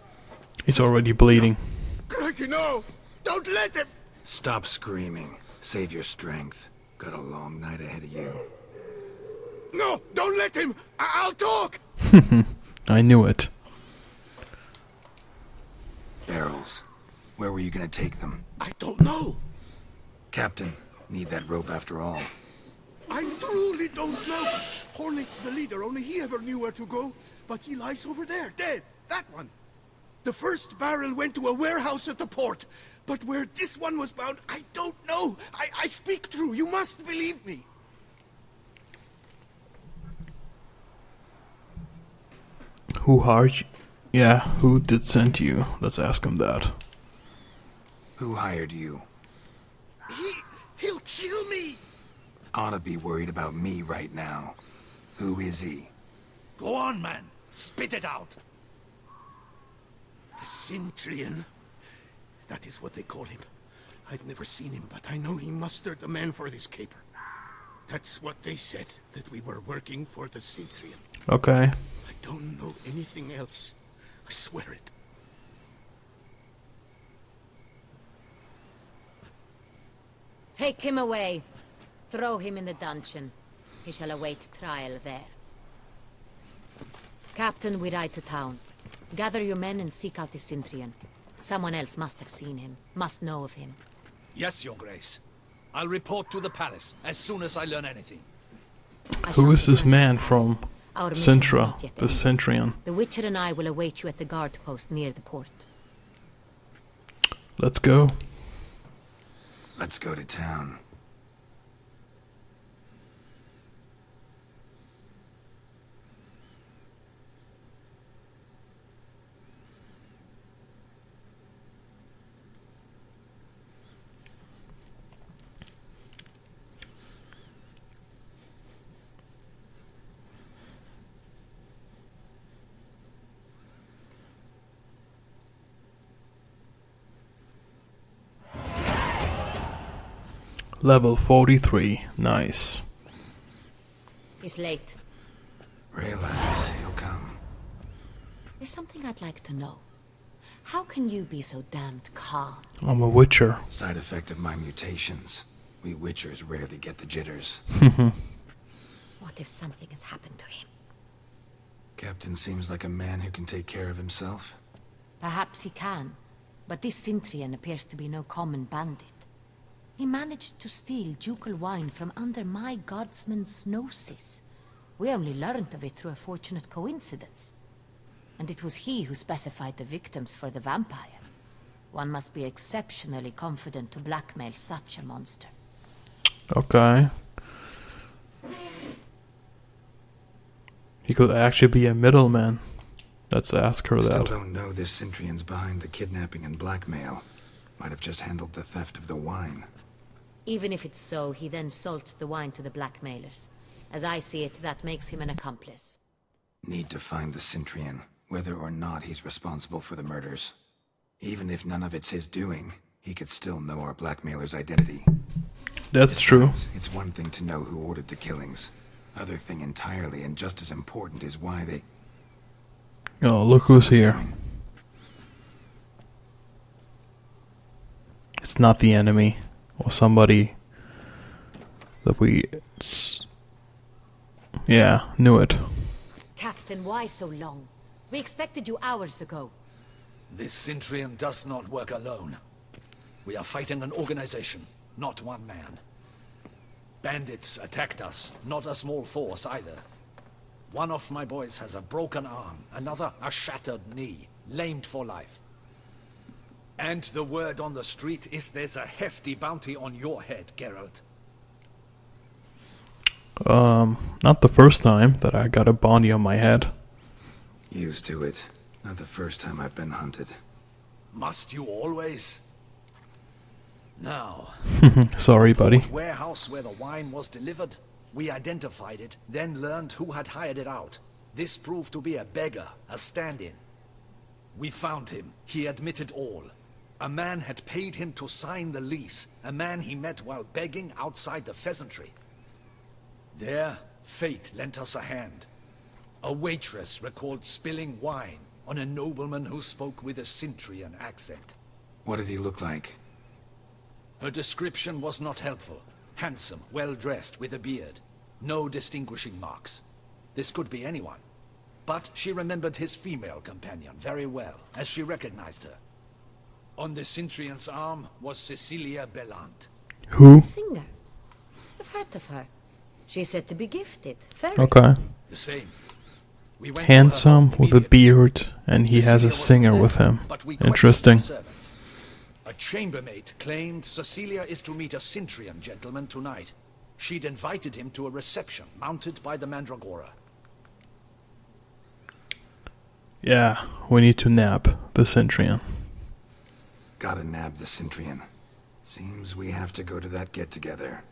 Speaker 1: He's already bleeding.
Speaker 3: Crikey, no! Don't let them...
Speaker 2: Stop screaming. Save your strength. Got a long night ahead of you.
Speaker 3: No! Don't let him! I'll talk!
Speaker 1: I knew it.
Speaker 2: Barrels. Where were you gonna take them?
Speaker 3: I don't know.
Speaker 2: Captain, need that rope after all.
Speaker 3: I truly don't know. Hornet's the leader, only he ever knew where to go. But he lies over there, dead. That one. The first barrel went to a warehouse at the port. But where this one was bound, I don't know. I speak true. You must believe me.
Speaker 1: Who hired you? Yeah, who did send you? Let's ask him that.
Speaker 2: Who hired you?
Speaker 3: He'll kill me.
Speaker 2: Oughta be worried about me right now. Who is he?
Speaker 3: Go on, man. Spit it out. The Cintrian. That is what they call him. I've never seen him, but I know he mustered a man for this caper. That's what they said, that we were working for the Cintrian.
Speaker 1: Okay.
Speaker 3: I don't know anything else. I swear it.
Speaker 4: Take him away. Throw him in the dungeon. He shall await trial there. Captain, we ride to town. Gather your men and seek out the Cintrian. Someone else must have seen him, must know of him.
Speaker 3: Yes, Your Grace. I'll report to the palace as soon as I learn anything.
Speaker 1: Who is this man from
Speaker 4: Our mission is
Speaker 1: Sintra,
Speaker 4: not yet
Speaker 1: the
Speaker 4: ended.
Speaker 1: Centurion?
Speaker 4: The Witcher and I will await you at the guard post near the port.
Speaker 1: Let's go.
Speaker 2: Let's go to town.
Speaker 1: Level 43. Nice.
Speaker 4: He's late.
Speaker 2: Relax, he'll come.
Speaker 4: There's something I'd like to know. How can you be so damned calm?
Speaker 1: I'm a witcher.
Speaker 2: Side effect of my mutations. We Witchers rarely get the jitters.
Speaker 4: What if something has happened to him?
Speaker 2: Captain seems like a man who can take care of himself.
Speaker 4: Perhaps he can, but this Cintrian appears to be no common bandit. He managed to steal ducal wine from under my guardsman's noses. We only learned of it through a fortunate coincidence. And it was he who specified the victims for the vampire. One must be exceptionally confident to blackmail such a monster.
Speaker 1: Okay. He could actually be a middleman. Let's ask her
Speaker 2: Still
Speaker 1: that.
Speaker 2: don't know this Cintrian's behind the kidnapping and blackmail. Might have just handled the theft of the wine.
Speaker 4: Even if it's so, he then sold the wine to the blackmailers. As I see it, that makes him an accomplice.
Speaker 2: Need to find the Cintrian. whether or not he's responsible for the murders. Even if none of it's his doing, he could still know our blackmailer's identity.
Speaker 1: That's true.
Speaker 2: It's one thing to know who ordered the killings. Other thing entirely, and just as important, is why they...
Speaker 1: Oh, look who's
Speaker 2: Someone's
Speaker 1: here.
Speaker 2: coming.
Speaker 1: It's not the enemy or somebody that we... Yeah, knew it.
Speaker 4: Captain, why so long? We expected you hours ago.
Speaker 7: This Centurion does not work alone. We are fighting an organization, not one man. Bandits attacked us, not a small force either. One of my boys has a broken arm, another a shattered knee, lamed for life. And the word on the street is there's a hefty bounty on your head, Geralt.
Speaker 1: Not the first time that I got a bounty on my head.
Speaker 2: Used to it. Not the first time I've been hunted.
Speaker 7: Must you always? Now,
Speaker 1: Sorry, buddy.
Speaker 7: the warehouse where the wine was delivered, we identified it, then learned who had hired it out. This proved to be a beggar, a stand-in. We found him. He admitted all. A man had paid him to sign the lease, a man he met while begging outside the pheasantry. There, fate lent us a hand. A waitress recalled spilling wine on a nobleman who spoke with a Centurion accent.
Speaker 2: What did he look like?
Speaker 7: Her description was not helpful. Handsome, well-dressed, with a beard. No distinguishing marks. This could be anyone. But she remembered his female companion very well, as she recognized her. On the Centurion's arm was Cecilia Bellant.
Speaker 1: Who?
Speaker 4: Singer. I've heard of her. She's said to be gifted. Very.
Speaker 1: Okay.
Speaker 7: The same. We went to her
Speaker 1: Handsome,
Speaker 7: home
Speaker 1: with a
Speaker 7: immediately.
Speaker 1: beard, and he has
Speaker 7: Cecilia
Speaker 1: a
Speaker 7: was
Speaker 1: singer
Speaker 7: there,
Speaker 1: with him.
Speaker 7: but we questioned
Speaker 1: Interesting.
Speaker 7: the servants. A chambermaid claimed Cecilia is to meet a Centurion gentleman tonight. She'd invited him to a reception mounted by the Mandragora.
Speaker 1: Yeah, we need to nab the Centurion.
Speaker 2: Gotta nab the Centurion. Seems we have to go to that get-together.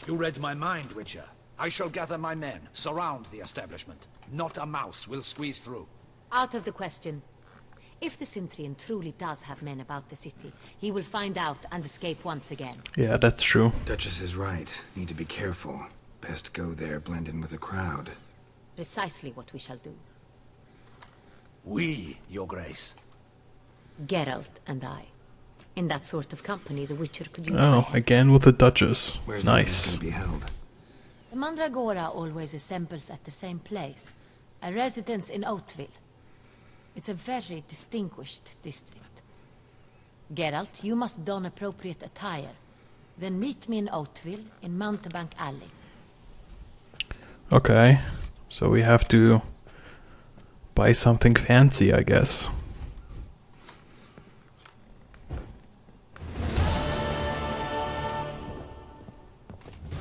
Speaker 7: You read my mind, Witcher. I shall gather my men, surround the establishment. Not a mouse will squeeze through.
Speaker 4: Out of the question. If the Centurion truly does have men about the city, he will find out and escape once again.
Speaker 1: Yeah, that's true.
Speaker 2: Duchess is right. Need to be careful. Best go there, blend in with the crowd.
Speaker 4: Precisely what we shall do.
Speaker 7: We, Your Grace.
Speaker 4: Geralt and I. In that sort of company, the Witcher could use my
Speaker 1: Oh,
Speaker 4: help.
Speaker 1: again with the Duchess.
Speaker 2: Where's
Speaker 1: Nice.
Speaker 2: the event gonna be held?
Speaker 4: The Mandragora always assembles at the same place, a residence in Oatville. It's a very distinguished district. Geralt, you must don appropriate attire. Then meet me in Oatville in Mountebank Alley.
Speaker 1: Okay, so we have to buy something fancy, I guess.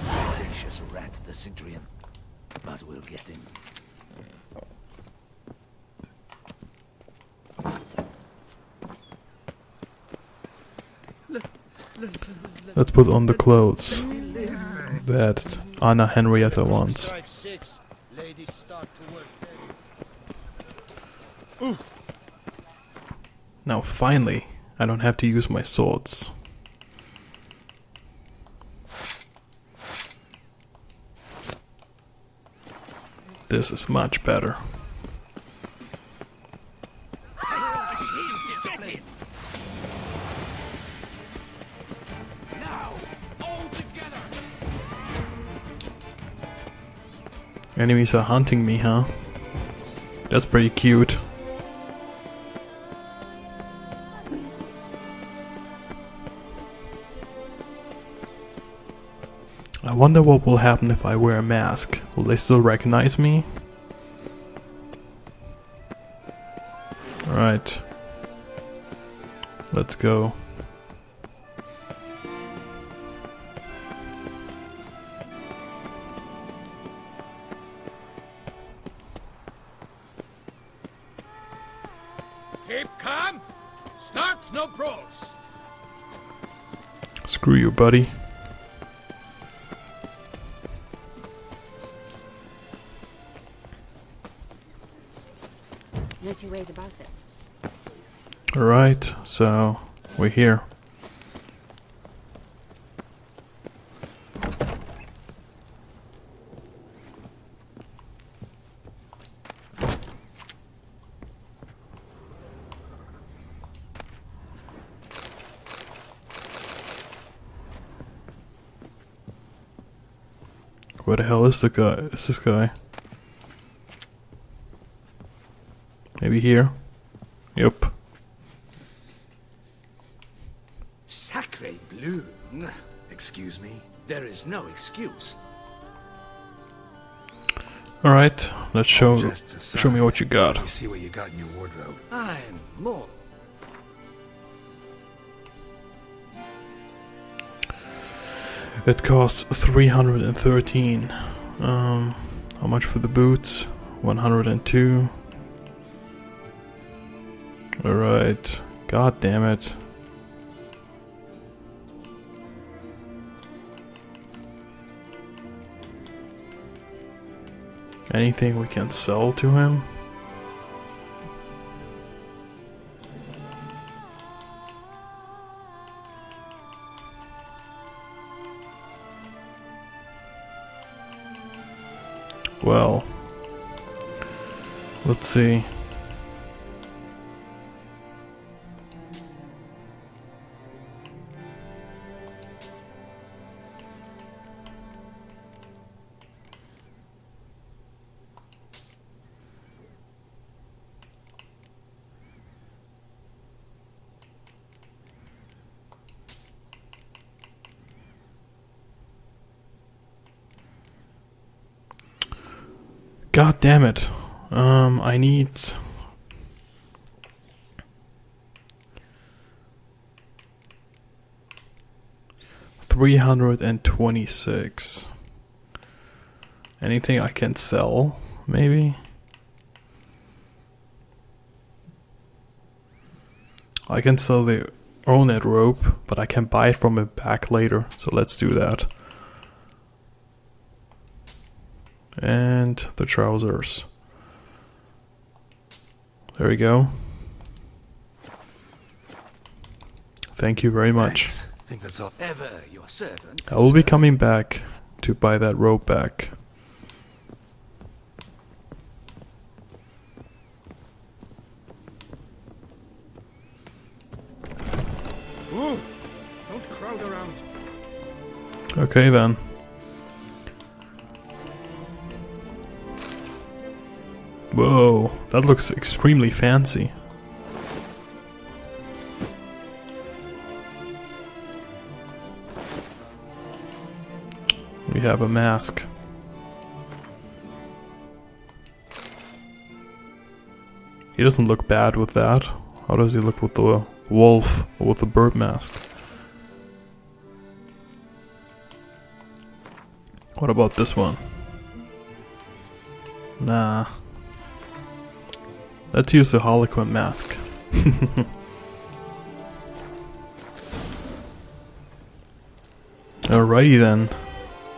Speaker 7: Audacious rat, the Centurion. But we'll get him.
Speaker 1: Let's put on the clothes that Anna Henrietta wants. Now finally, I don't have to use my swords. This is much better. Enemies are hunting me, huh? That's pretty cute. I wonder what will happen if I wear a mask. Will they still recognize me? Alright. Let's go.
Speaker 6: Keep calm. Start no pros.
Speaker 1: Screw you, buddy.
Speaker 4: The
Speaker 8: two ways about it.
Speaker 1: Alright, so we're here. Where the hell is the guy? Is this guy? Maybe here? Yep.
Speaker 7: Sacre bleu!
Speaker 2: Excuse me?
Speaker 7: There is no excuse.
Speaker 1: Alright, let's show
Speaker 2: Just
Speaker 1: show me what you got.
Speaker 2: Let me see what you got in your wardrobe.
Speaker 7: I'm more.
Speaker 1: It costs 313. How much for the boots? 102. Alright. God damn it. Anything we can sell to him? Well, let's see. God damn it. I need... $326. Anything I can sell, maybe? I can sell the Ornate rope, but I can buy it from him back later, so let's do that. And the trousers. There we go. Thank you very much.
Speaker 2: Thanks. I think that's all.
Speaker 7: Ever your servant.
Speaker 1: I will be coming back to buy that rope back.
Speaker 3: Oh, don't crowd around.
Speaker 1: Okay then. Whoa, that looks extremely fancy. We have a mask. He doesn't look bad with that. How does he look with the wolf or with the bird mask? What about this one? Nah. Let's use the Harlequin mask. Alrighty then.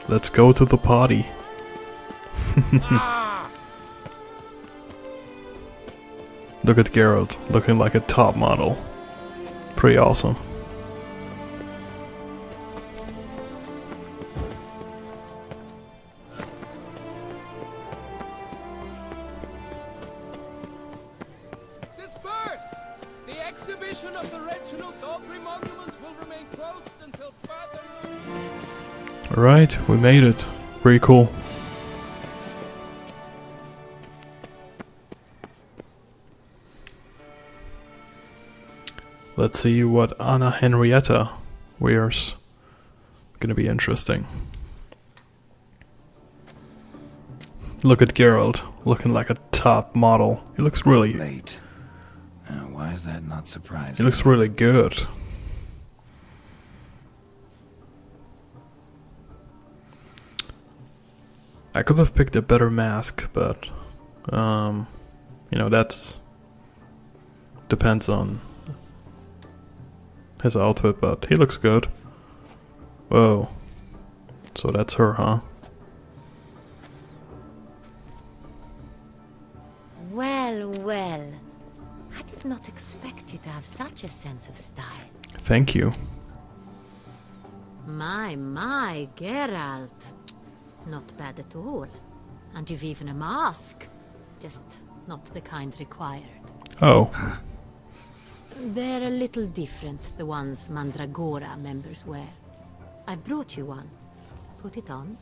Speaker 1: Let's go to the party. Look at Geralt, looking like a top model. Pretty awesome.
Speaker 9: Disperse! The exhibition of the Reginald Aubrey monument will remain closed until further...
Speaker 1: Alright, we made it. Pretty cool. Let's see what Anna Henrietta wears. Gonna be interesting. Look at Geralt, looking like a top model. He looks really...
Speaker 2: Late. Why is that not surprising?
Speaker 1: He looks really good. I could have picked a better mask, but... you know, that's... depends on... his outfit, but he looks good. Whoa. So that's her, huh?
Speaker 4: Well, well. not expect you to have such a sense of style.
Speaker 1: Thank you.
Speaker 4: My, Geralt. Not bad at all. And you've even a mask. Just not the kind required.
Speaker 1: Oh.
Speaker 4: They're a little different, the ones Mandragora members wear. I've brought you one. Put it on.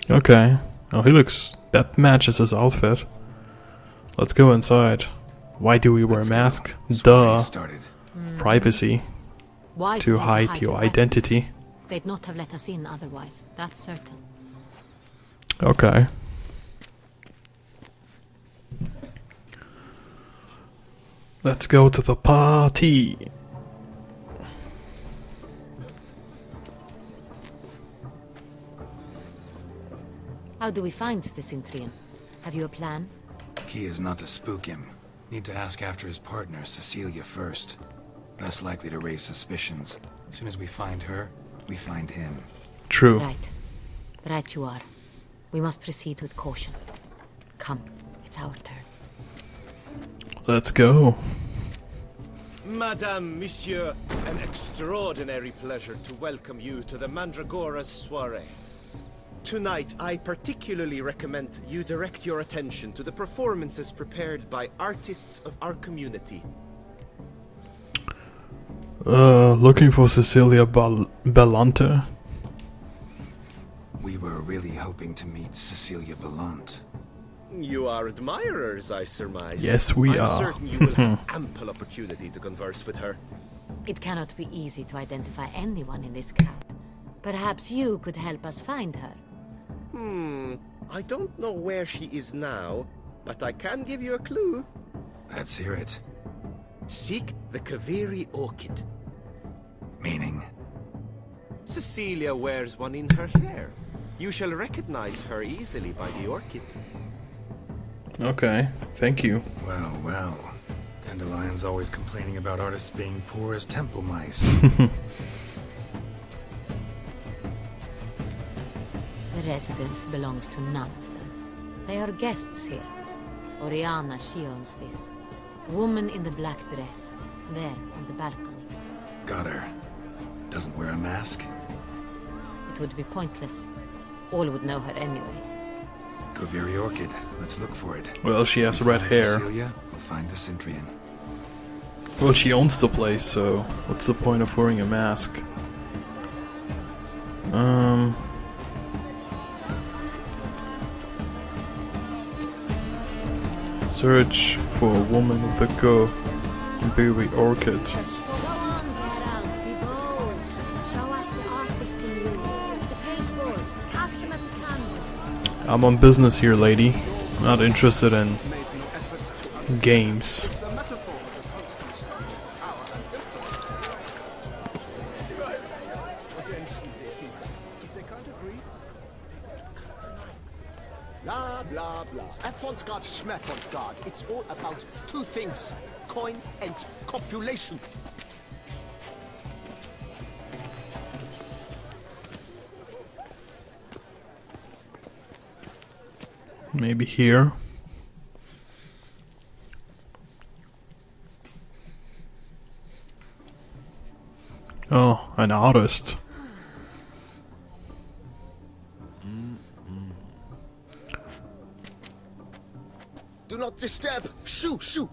Speaker 1: Okay. Oh, he looks... That matches his outfit. Let's go inside. Why do we wear a mask? Duh. Privacy.
Speaker 4: Why
Speaker 1: To hide your identity.
Speaker 4: They'd not have let us in otherwise, that's certain.
Speaker 1: Okay. Let's go to the party.
Speaker 4: How do we find the Cintrian? Have you a plan?
Speaker 2: Key is not to spook him. Need to ask after his partner, Cecilia, first. Less likely to raise suspicions. As soon as we find her, we find him.
Speaker 1: True.
Speaker 4: Right you are. We must proceed with caution. Come, it's our turn.
Speaker 1: Let's go.
Speaker 8: Madame, Monsieur, an extraordinary pleasure to welcome you to the Mandragora's soiree. Tonight, I particularly recommend you direct your attention to the performances prepared by artists of our community.
Speaker 1: Looking for Cecilia Bellante.
Speaker 2: We were really hoping to meet Cecilia Bellant.
Speaker 8: You are admirers, I surmise.
Speaker 1: Yes, we
Speaker 8: I'm
Speaker 1: are.
Speaker 8: certain you will have ample opportunity to converse with her.
Speaker 4: It cannot be easy to identify anyone in this crowd. Perhaps you could help us find her.
Speaker 8: I don't know where she is now, but I can give you a clue.
Speaker 2: Let's hear it.
Speaker 8: Seek the Kaviri orchid.
Speaker 2: Meaning?
Speaker 8: Cecilia wears one in her hair. You shall recognize her easily by the orchid.
Speaker 1: Okay, thank you.
Speaker 2: Well, well. Dandelion's always complaining about artists being poor as temple mice.
Speaker 4: The residence belongs to none of them. They are guests here. Oriana, she owns this. Woman in the black dress. There, on the balcony.
Speaker 2: Got her. Doesn't wear a mask?
Speaker 4: It would be pointless. All would know her anyway.
Speaker 2: Kaviri orchid. Let's look for it.
Speaker 1: Well, she has
Speaker 2: If we
Speaker 1: red
Speaker 2: find
Speaker 1: hair.
Speaker 2: Cecilia, we'll find the Cintrian.
Speaker 1: Well, she owns the place, so what's the point of wearing a mask? Search for a woman with a Kaviri orchid.
Speaker 4: Go on, Geralt, be bold. Show us the artist in you. The paintballs, cast them at the canvas.
Speaker 1: I'm on business here, lady. Not interested in games.
Speaker 10: Blah, blah, blah. Avant-garde, schmavant-garde. It's all about two things. Coin and copulation.
Speaker 1: Maybe here. Oh, an artist.
Speaker 10: Do not disturb. Shoo, shoo.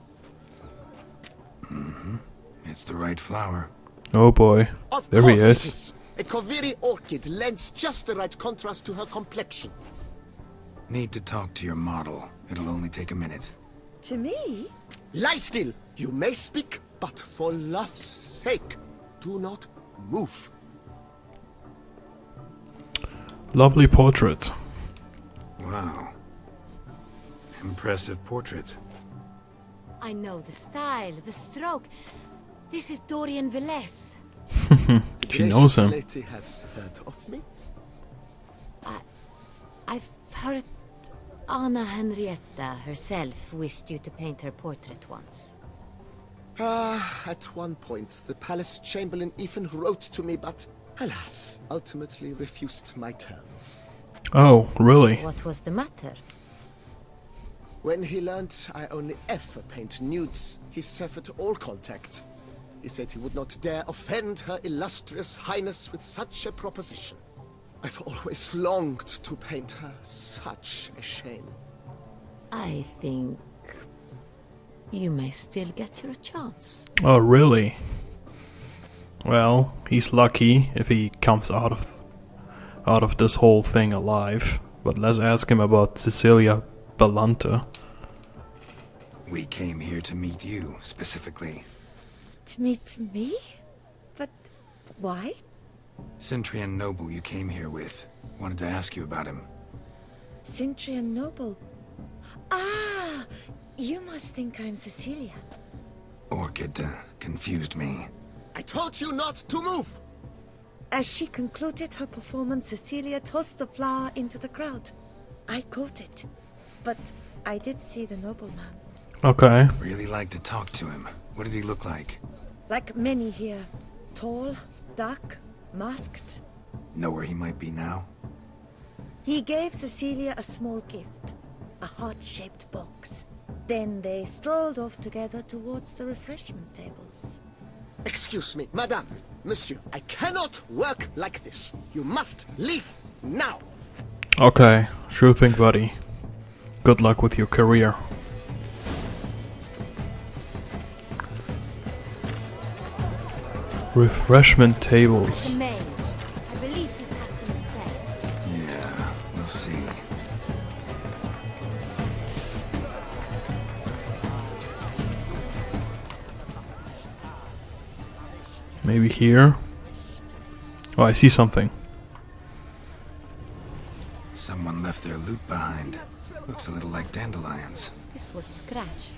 Speaker 2: It's the right flower.
Speaker 1: Oh boy.
Speaker 10: Of
Speaker 1: There he
Speaker 10: course it
Speaker 1: is.
Speaker 10: A Kaviri orchid lends just the right contrast to her complexion.
Speaker 2: Need to talk to your model. It'll only take a minute.
Speaker 11: To me?
Speaker 10: Lie still. You may speak, but for love's sake, do not move.
Speaker 1: Lovely portrait.
Speaker 2: Wow. Impressive portrait.
Speaker 4: I know the style, the stroke. This is Dorian Velez.
Speaker 1: She knows him.
Speaker 10: Lady has heard of me.
Speaker 4: I've heard Anna Henrietta herself wished you to paint her portrait once.
Speaker 10: At one point, the palace chamberlain even wrote to me, but alas, ultimately refused my terms.
Speaker 1: Oh, really?
Speaker 4: What was the matter?
Speaker 10: When he learned I only ever paint nudes, he severed all contact. He said he would not dare offend Her Illustrious Highness with such a proposition. I've always longed to paint her. Such a shame.
Speaker 4: I think you may still get your chance.
Speaker 1: Oh, really? Well, he's lucky if he comes out of this whole thing alive. But let's ask him about Cecilia Bellante.
Speaker 2: We came here to meet you, specifically.
Speaker 11: To meet me? But why?
Speaker 2: Centrian noble you came here with. Wanted to ask you about him.
Speaker 11: Centrian noble. Ah! You must think I'm Cecilia.
Speaker 2: Orchid confused me.
Speaker 10: I told you not to move!
Speaker 11: As she concluded her performance, Cecilia tossed the flower into the crowd. I caught it. But I did see the nobleman.
Speaker 1: Okay.
Speaker 2: Really like to talk to him. What did he look like?
Speaker 11: Like many here. Tall, dark, masked.
Speaker 2: Know where he might be now?
Speaker 11: He gave Cecilia a small gift. A heart-shaped box. Then they strolled off together towards the refreshment tables.
Speaker 10: Excuse me, madame, monsieur, I cannot work like this. You must leave now.
Speaker 1: Okay, sure thing, buddy. Good luck with your career. Refreshment tables.
Speaker 4: The mage. I believe he's casting spells.
Speaker 2: Yeah, we'll see.
Speaker 1: Maybe here? Oh, I see something.
Speaker 2: Someone left their loot behind. Looks a little like dandelions.
Speaker 4: This was scratched.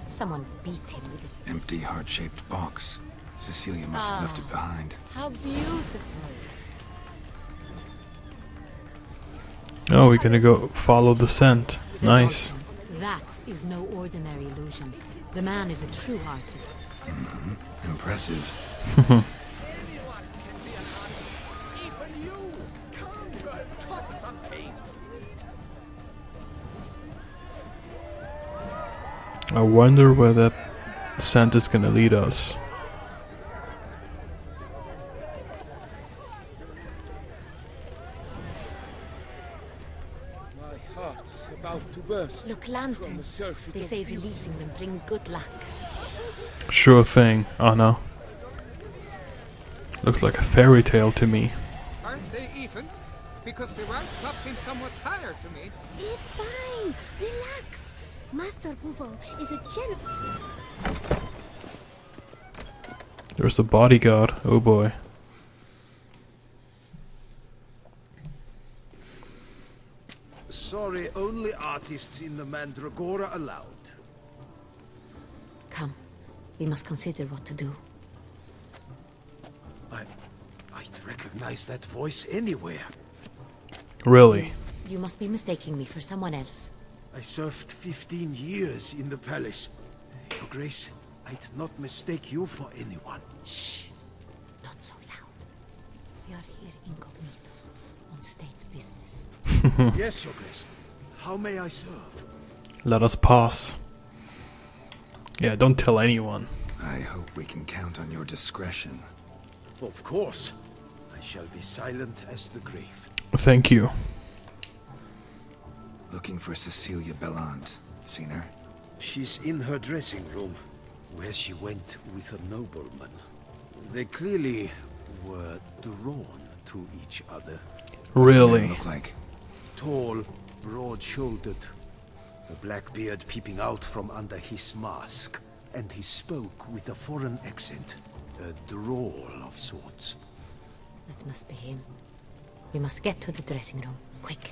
Speaker 4: Someone beat him with it.
Speaker 2: Empty heart-shaped box. Cecilia must have left it behind.
Speaker 4: How beautiful.
Speaker 1: Oh, we're gonna go follow the scent.
Speaker 4: The
Speaker 1: Nice.
Speaker 4: nonsense. That is no ordinary illusion. The man is a true artist.
Speaker 2: Impressive.
Speaker 10: Even you! Come, toss some paint!
Speaker 1: I wonder where that scent is gonna lead us.
Speaker 6: My heart's about to burst.
Speaker 4: Look,
Speaker 6: from
Speaker 4: lanterns.
Speaker 6: a surfeit
Speaker 4: They
Speaker 6: of
Speaker 4: say
Speaker 6: beauty.
Speaker 4: releasing them brings good luck.
Speaker 1: Sure thing, Anna. Looks like a fairy tale to me.
Speaker 9: Aren't they even? Because the round club seems somewhat higher to me.
Speaker 12: It's fine. Relax. Master Buvo is a
Speaker 1: There's the bodyguard. Oh boy.
Speaker 3: Sorry, only artists in the Mandragora allowed.
Speaker 4: Come. We must consider what to do.
Speaker 3: I'd recognize that voice anywhere.
Speaker 1: Really?
Speaker 4: You must be mistaking me for someone else.
Speaker 3: I served 15 years in the palace. Your Grace, I'd not mistake you for anyone.
Speaker 4: Shh. Not so loud. We are here incognito. On state business.
Speaker 3: Yes, Your Grace. How may I serve?
Speaker 1: Let us pass. Yeah, don't tell anyone.
Speaker 2: I hope we can count on your discretion.
Speaker 3: Of course. I shall be silent as the grave.
Speaker 1: Thank you.
Speaker 2: Looking for Cecilia Bellante. Seen her?
Speaker 3: She's in her dressing room, where she went with a nobleman. They clearly were drawn to each other.
Speaker 1: Really?
Speaker 2: Look like
Speaker 3: Tall, broad-shouldered, a black beard peeping out from under his mask, and he spoke with a foreign accent, a drawl of sorts.
Speaker 4: That must be him. We must get to the dressing room, quickly.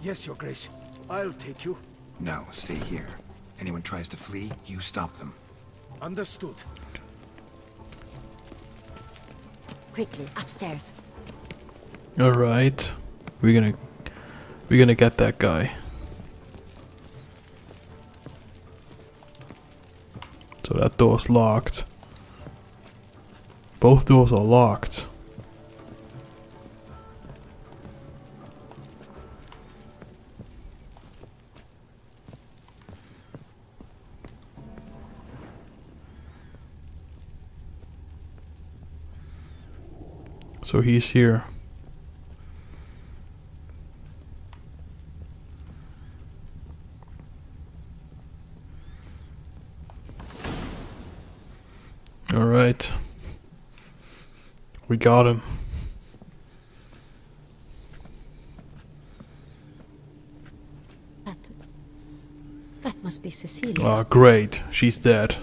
Speaker 3: Yes, Your Grace. I'll take you.
Speaker 2: no. Stay here. Anyone tries to flee, you stop them.
Speaker 3: Understood.
Speaker 4: Quickly, upstairs.
Speaker 1: Alright. We're gonna get that guy. So that door's locked. Both doors are locked. So he's here. Alright. We got him.
Speaker 4: That must be Cecilia.
Speaker 1: Ah, great. She's dead.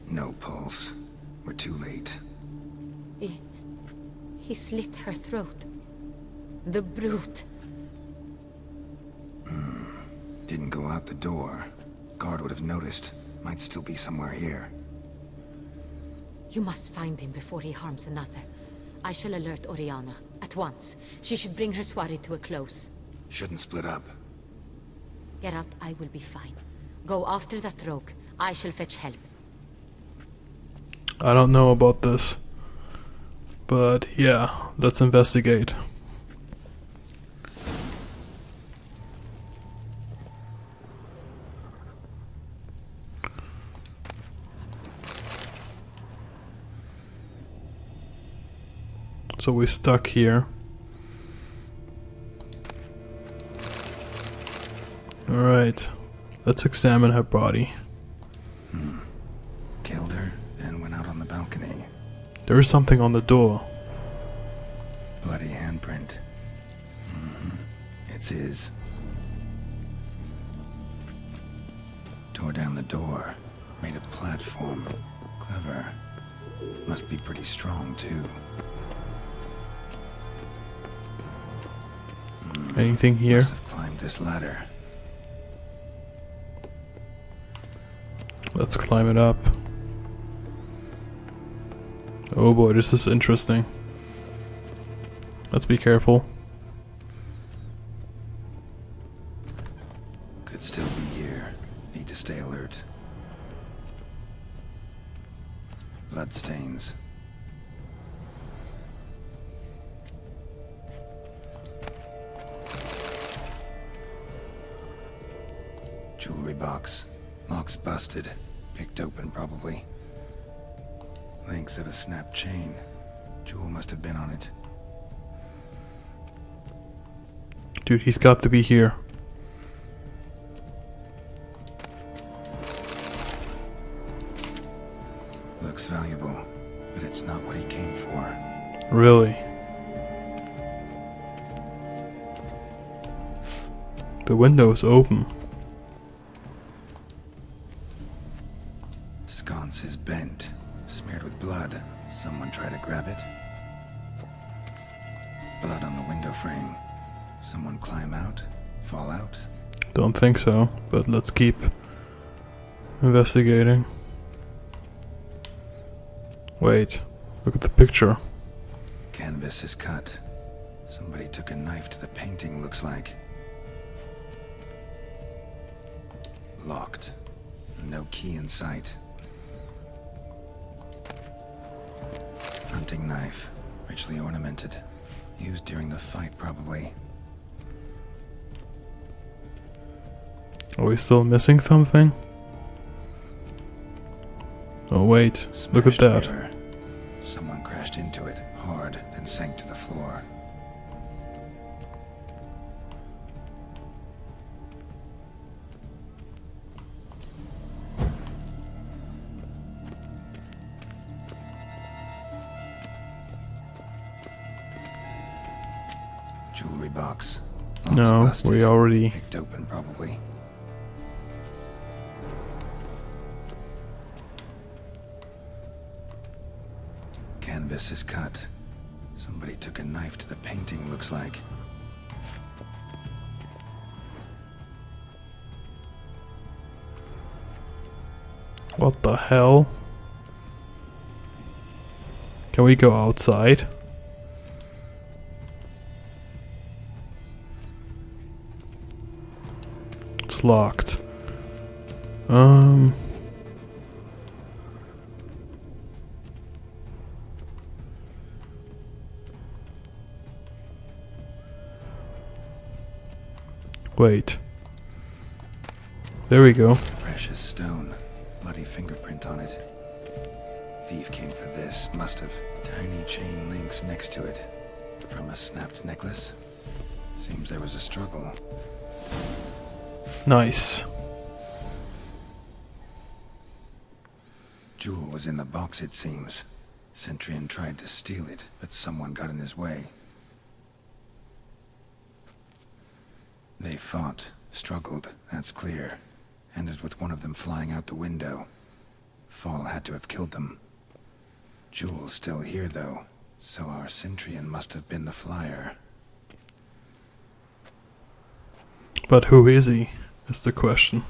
Speaker 2: No pulse. We're too late.
Speaker 4: He slit her throat. The brute.
Speaker 2: Didn't go out the door. Guard would have noticed. Might still be somewhere here.
Speaker 4: You must find him before he harms another. I shall alert Oriana. At once. She should bring her soirée to a close.
Speaker 2: Shouldn't split up.
Speaker 4: Geralt, I will be fine. Go after that rogue. I shall fetch help.
Speaker 1: I don't know about this. But yeah, let's investigate. So we're stuck here. Alright, let's examine her body.
Speaker 2: Killed her and went out on the balcony.
Speaker 1: There is something on the door.
Speaker 2: Bloody handprint. It's his. Tore down the door. Made a platform. Clever. Must be pretty strong, too.
Speaker 1: Anything here?
Speaker 2: Must have climbed this ladder.
Speaker 1: Let's climb it up. Oh boy, this is interesting. Let's be careful.
Speaker 2: Could still be here. Need to stay alert. Bloodstains. Jewelry box. Lock's busted. Picked open, probably. Links of a snapped chain. Jewel must have been on it.
Speaker 1: Dude, he's got to be here.
Speaker 2: Looks valuable, but it's not what he came for.
Speaker 1: Really? The window is open.
Speaker 2: Sconce is bent, smeared with blood. Someone try to grab it? Blood on the window frame. Someone climb out? Fall out?
Speaker 1: Don't think so, but let's keep investigating. Wait, look at the picture.
Speaker 2: Canvas is cut. Somebody took a knife to the painting, looks like. Locked. No key in sight. Hunting knife. Richly ornamented. Used during the fight, probably.
Speaker 1: Are we still missing something? Oh wait, look at
Speaker 2: Smashed
Speaker 1: that.
Speaker 2: mirror. Someone crashed into it, hard, then sank to the floor. Jewelry box. Lock's
Speaker 1: No,
Speaker 2: busted.
Speaker 1: we already...
Speaker 2: Picked open, probably. Canvas is cut. Somebody took a knife to the painting, looks like.
Speaker 1: What the hell? Can we go outside? It's locked. Wait. There we go.
Speaker 2: Precious stone. Bloody fingerprint on it. Thief came for this. Must have. Tiny chain links next to it. From a snapped necklace. Seems there was a struggle.
Speaker 1: Nice.
Speaker 2: Jewel was in the box, it seems. Centurion tried to steal it, but someone got in his way. They fought, struggled, that's clear. Ended with one of them flying out the window. Fall had to have killed them. Jewel's still here, though, so our Centurion must have been the flyer.
Speaker 1: But who is he, is the question.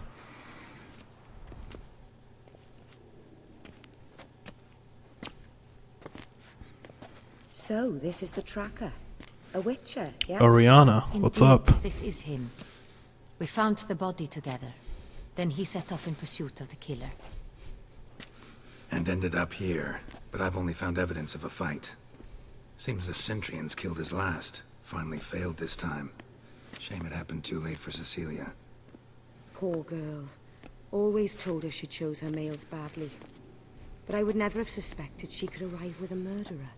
Speaker 13: So, this is the tracker. A witcher, yes?
Speaker 1: Oriana, what's up?
Speaker 4: This is him. We found the body together. Then he set off in pursuit of the killer.
Speaker 2: And ended up here, but I've only found evidence of a fight. Seems the Centurions killed his last. Finally failed this time. Shame it happened too late for Cecilia.
Speaker 13: Poor girl. Always told her she chose her males badly. But I would never have suspected she could arrive with a murderer.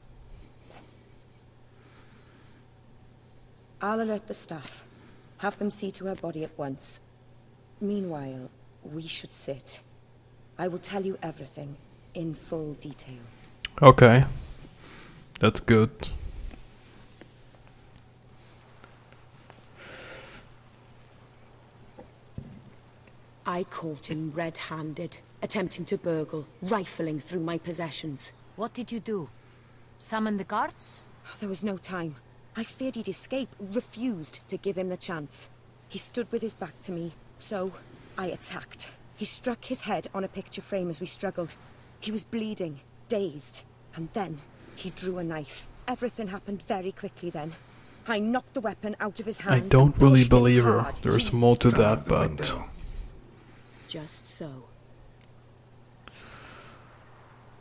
Speaker 13: I'll alert the staff. Have them see to her body at once. Meanwhile, we should sit. I will tell you everything, in full detail.
Speaker 1: Okay. That's good.
Speaker 13: I caught him red-handed, attempting to burgle, rifling through my possessions.
Speaker 4: What did you do? Summon the guards?
Speaker 13: There was no time. I feared he'd escape, refused to give him the chance. He stood with his back to me, so I attacked. He struck his head on a picture frame as we struggled. He was bleeding, dazed, and then he drew a knife. Everything happened very quickly then. I knocked the weapon out of his hand.
Speaker 1: I don't
Speaker 13: and
Speaker 1: really
Speaker 13: pushed him
Speaker 1: believe her.
Speaker 13: hard.
Speaker 1: There's
Speaker 13: He
Speaker 1: more to
Speaker 2: fell out
Speaker 1: that,
Speaker 2: the
Speaker 1: but...
Speaker 2: window.
Speaker 13: Just so.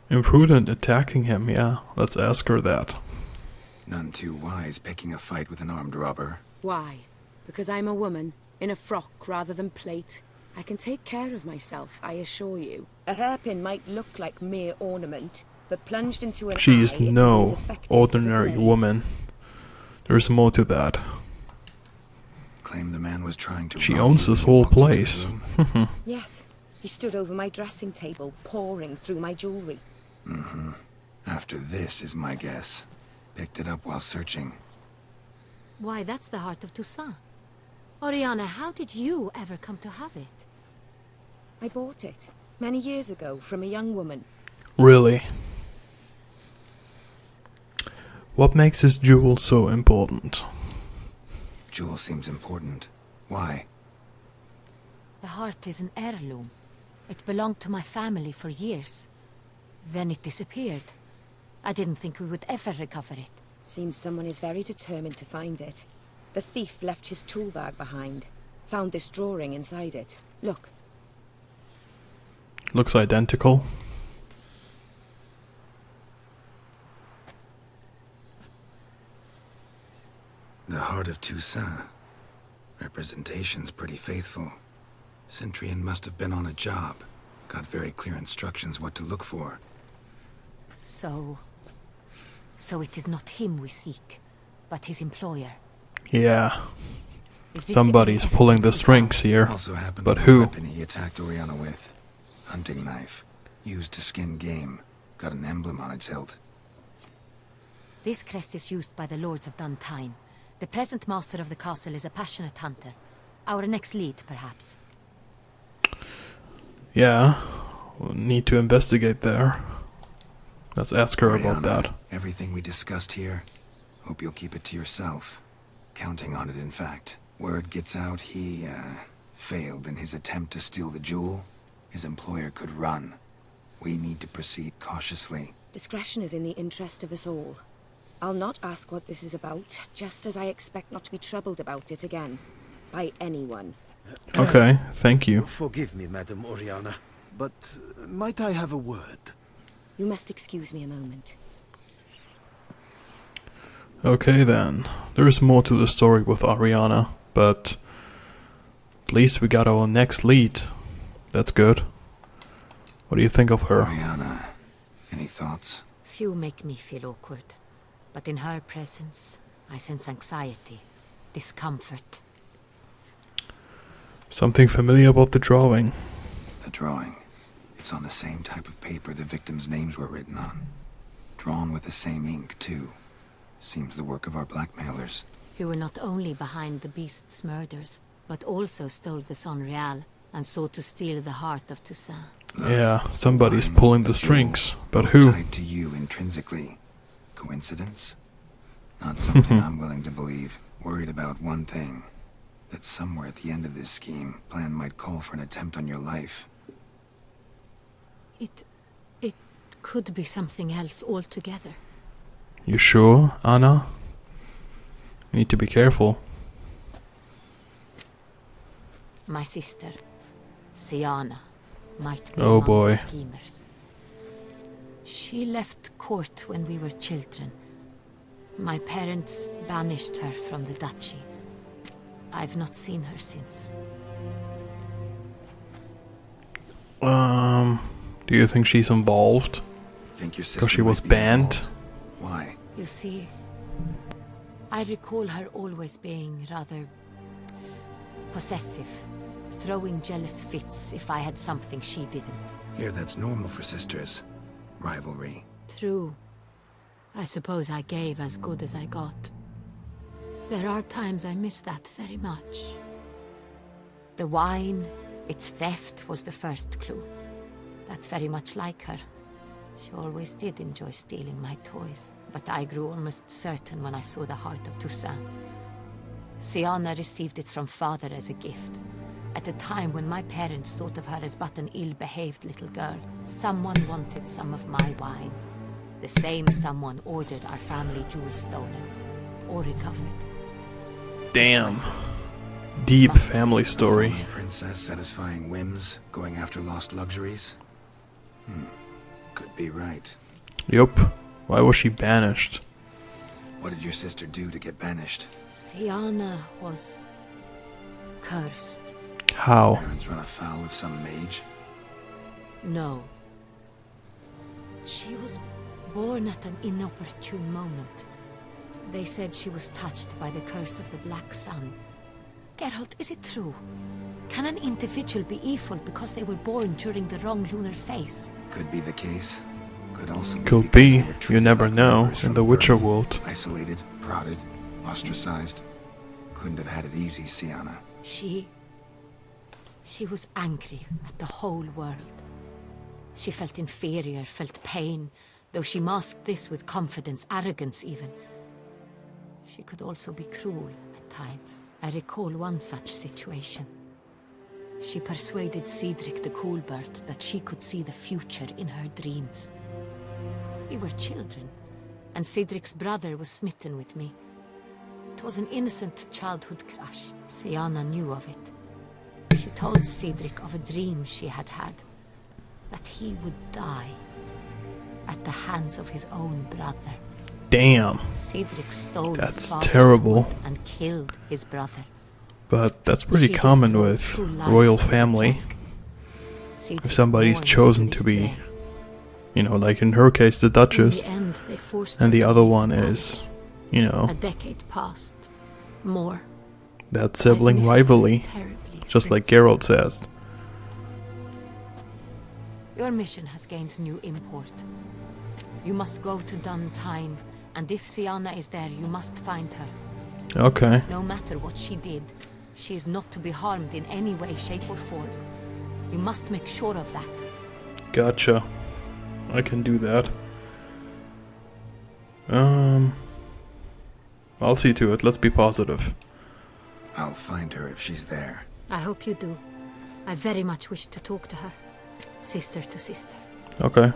Speaker 1: Imprudent attacking him, yeah. Let's ask her that.
Speaker 2: None too wise picking a fight with an armed robber.
Speaker 13: Why? Because I'm a woman, in a frock rather than plate. I can take care of myself, I assure you. A hairpin might look like mere ornament, but plunged into an
Speaker 1: She is
Speaker 13: eye, it
Speaker 1: no
Speaker 13: is effective as a
Speaker 1: ordinary
Speaker 13: blade.
Speaker 1: woman. There's more to that.
Speaker 2: Claimed the man was trying to
Speaker 1: She
Speaker 2: rob
Speaker 1: owns
Speaker 2: you
Speaker 1: this
Speaker 2: when you
Speaker 1: whole
Speaker 2: walked into the
Speaker 1: place.
Speaker 2: room.
Speaker 13: Yes. He stood over my dressing table, pouring through my jewelry.
Speaker 2: Mm-hmm. After this is my guess. Picked it up while searching.
Speaker 4: Why, that's the heart of Toussaint. Oriana, how did you ever come to have it?
Speaker 13: I bought it, many years ago, from a young woman.
Speaker 1: Really? What makes this jewel so important?
Speaker 2: Jewel seems important. Why?
Speaker 4: The heart is an heirloom. It belonged to my family for years. Then it disappeared. I didn't think we would ever recover it.
Speaker 13: Seems someone is very determined to find it. The thief left his tool bag behind. Found this drawing inside it. Look.
Speaker 1: Looks identical.
Speaker 2: The heart of Toussaint. Representation's pretty faithful. Centurion must have been on a job. Got very clear instructions what to look for.
Speaker 4: So it is not him we seek, but his employer.
Speaker 1: Yeah.
Speaker 4: Is this
Speaker 1: Somebody's
Speaker 4: the
Speaker 1: pulling the
Speaker 4: evidence we
Speaker 1: strings here.
Speaker 2: Also happened
Speaker 1: But
Speaker 2: to be
Speaker 1: who?
Speaker 2: the weapon he attacked Oriana with. Hunting knife. Used to skin game. Got an emblem on its hilt.
Speaker 4: This crest is used by the lords of Duntine. The present master of the castle is a passionate hunter. Our next lead, perhaps.
Speaker 1: Yeah. We'll need to investigate there. Let's ask her about
Speaker 2: Oriana,
Speaker 1: that.
Speaker 2: Everything we discussed here, hope you'll keep it to yourself. Counting on it, in fact. Word gets out he, failed in his attempt to steal the jewel. His employer could run. We need to proceed cautiously.
Speaker 13: Discretion is in the interest of us all. I'll not ask what this is about, just as I expect not to be troubled about it again. By anyone.
Speaker 1: Okay, thank you.
Speaker 8: Forgive me, Madam Oriana, but might I have a word?
Speaker 13: You must excuse me a moment.
Speaker 1: Okay then. There's more to the story with Ariana, but at least we got our next lead. That's good. What do you think of her?
Speaker 2: Oriana. Any thoughts?
Speaker 4: Few make me feel awkward, but in her presence, I sense anxiety, discomfort.
Speaker 1: Something familiar about the drawing.
Speaker 2: The drawing. It's on the same type of paper the victims' names were written on. Drawn with the same ink, too. Seems the work of our blackmailers.
Speaker 4: Who were not only behind the beast's murders, but also stole the Son Real and sought to steal the heart of Toussaint.
Speaker 1: Yeah, somebody's pulling the strings, but who?
Speaker 2: Tied to you intrinsically. Coincidence? Not something I'm willing to believe. Worried about one thing. That somewhere at the end of this scheme, plan might call for an attempt on your life.
Speaker 4: It could be something else altogether.
Speaker 1: You sure, Anna? You need to be careful.
Speaker 4: My sister, Siana, might be
Speaker 1: Oh
Speaker 4: among
Speaker 1: boy.
Speaker 4: the schemers. She left court when we were children. My parents banished her from the duchy. I've not seen her since.
Speaker 1: Do you think she's involved?
Speaker 2: Think your sister
Speaker 1: Because she was
Speaker 2: might be
Speaker 1: banned?
Speaker 2: involved? Why?
Speaker 4: You see, I recall her always being rather possessive, throwing jealous fits if I had something she didn't.
Speaker 2: Here, that's normal for sisters. Rivalry.
Speaker 4: True. I suppose I gave as good as I got. There are times I miss that very much. The wine, its theft, was the first clue. That's very much like her. She always did enjoy stealing my toys, but I grew almost certain when I saw the heart of Toussaint. Siana received it from father as a gift. At a time when my parents thought of her as but an ill-behaved little girl, someone wanted some of my wine. The same someone ordered our family jewels stolen, or recovered.
Speaker 1: Damn. Deep family story.
Speaker 2: A princess satisfying whims, going after lost luxuries? Could be right.
Speaker 1: Yup. Why was she banished?
Speaker 2: What did your sister do to get banished?
Speaker 4: Siana was cursed.
Speaker 1: How?
Speaker 2: Parents run afoul of some mage?
Speaker 4: No. She was born at an inopportune moment. They said she was touched by the curse of the Black Sun. Geralt, is it true? Can an individual be evil because they were born during the wrong lunar phase?
Speaker 2: Could be the case. Could also
Speaker 1: Could
Speaker 2: because
Speaker 1: be.
Speaker 2: they were
Speaker 1: You
Speaker 2: treated
Speaker 1: never
Speaker 2: like
Speaker 1: know
Speaker 2: lepers
Speaker 1: in
Speaker 2: from
Speaker 1: the Witcher
Speaker 2: birth.
Speaker 1: world.
Speaker 2: Isolated, prodded, ostracized. Couldn't have had it easy, Siana.
Speaker 4: She was angry at the whole world. She felt inferior, felt pain, though she masked this with confidence, arrogance even. She could also be cruel at times. I recall one such situation. She persuaded Cedric the Coolbird that she could see the future in her dreams. We were children, and Cedric's brother was smitten with me. It was an innocent childhood crush. Siana knew of it. She told Cedric of a dream she had had, that he would die at the hands of his own brother.
Speaker 1: Damn.
Speaker 4: Cedric stole
Speaker 1: That's
Speaker 4: his father's
Speaker 1: terrible.
Speaker 4: sword and killed his brother.
Speaker 1: But that's pretty
Speaker 4: She
Speaker 1: common
Speaker 4: destroyed
Speaker 1: with
Speaker 4: true lives
Speaker 1: royal
Speaker 4: with the
Speaker 1: family.
Speaker 4: plague. Cedric
Speaker 1: If somebody's
Speaker 4: mourns
Speaker 1: chosen
Speaker 4: to
Speaker 1: to
Speaker 4: this
Speaker 1: be,
Speaker 4: day.
Speaker 1: you know, like in her case, the
Speaker 4: In
Speaker 1: Duchess,
Speaker 4: the end, they forced
Speaker 1: and
Speaker 4: her
Speaker 1: the
Speaker 4: to
Speaker 1: other
Speaker 4: leave
Speaker 1: one
Speaker 4: the
Speaker 1: is,
Speaker 4: palace.
Speaker 1: you know,
Speaker 4: A decade passed. More.
Speaker 1: that sibling
Speaker 4: I've missed her
Speaker 1: rivalry,
Speaker 4: terribly
Speaker 1: just like
Speaker 4: since.
Speaker 1: Geralt says.
Speaker 4: Your mission has gained new import. You must go to Duntine, and if Siana is there, you must find her.
Speaker 1: Okay.
Speaker 4: No matter what she did, she is not to be harmed in any way, shape, or form. You must make sure of that.
Speaker 1: Gotcha. I can do that. I'll see to it. Let's be positive.
Speaker 2: I'll find her if she's there.
Speaker 4: I hope you do. I very much wish to talk to her. Sister to sister.
Speaker 1: Okay.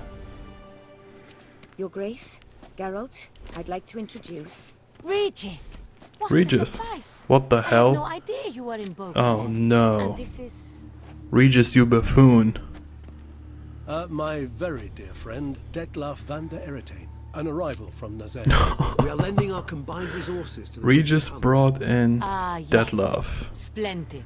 Speaker 13: Your Grace, Geralt, I'd like to introduce...
Speaker 4: Regis! What
Speaker 1: Regis.
Speaker 4: a surprise!
Speaker 1: What the
Speaker 4: I had
Speaker 1: hell?
Speaker 4: no idea you were in Bogan.
Speaker 1: Oh no.
Speaker 4: And this is...
Speaker 1: Regis, you buffoon.
Speaker 14: My very dear friend, Detlef van der Eretain, an arrival from Nazaire. We are lending our combined resources to the
Speaker 1: Regis
Speaker 14: British
Speaker 1: brought in
Speaker 4: Ah, yes.
Speaker 1: Detlef.
Speaker 4: Splendid.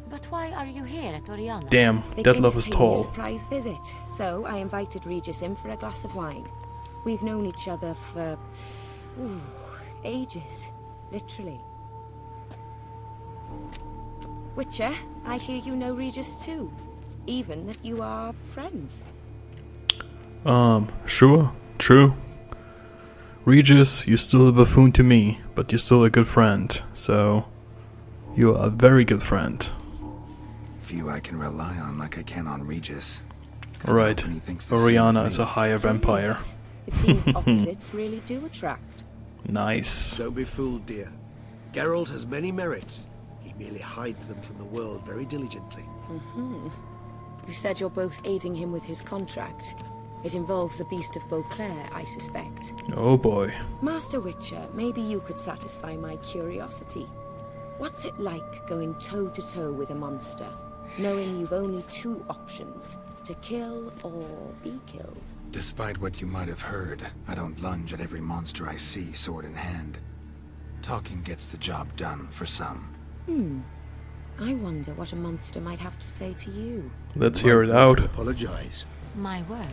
Speaker 4: But why are you here at Oriana?
Speaker 1: Damn,
Speaker 13: They
Speaker 1: that
Speaker 13: came
Speaker 1: love
Speaker 13: to
Speaker 1: is
Speaker 13: pay me a
Speaker 1: tall.
Speaker 13: surprise visit, so I invited Regis in for a glass of wine. We've known each other for... ages. Literally. Witcher, I hear you know Regis too. Even that you are friends.
Speaker 1: Sure, true. Regis, you're still a buffoon to me, but you're still a good friend, so... You are a very good friend.
Speaker 2: Few I can rely on like I can on Regis.
Speaker 1: Right, Oriana is a higher vampire.
Speaker 13: It seems opposites really do attract.
Speaker 1: Nice.
Speaker 14: Don't be fooled, dear. Geralt has many merits. He merely hides them from the world very diligently.
Speaker 13: You said you're both aiding him with his contract. It involves the Beast of Beauclair, I suspect.
Speaker 1: Oh boy.
Speaker 13: Master Witcher, maybe you could satisfy my curiosity. What's it like going toe-to-toe with a monster, knowing you've only two options, to kill or be killed?
Speaker 2: Despite what you might have heard, I don't lunge at every monster I see, sword in hand. Talking gets the job done, for some.
Speaker 13: I wonder what a monster might have to say to you.
Speaker 1: Let's hear it out.
Speaker 14: Apologize.
Speaker 4: My word.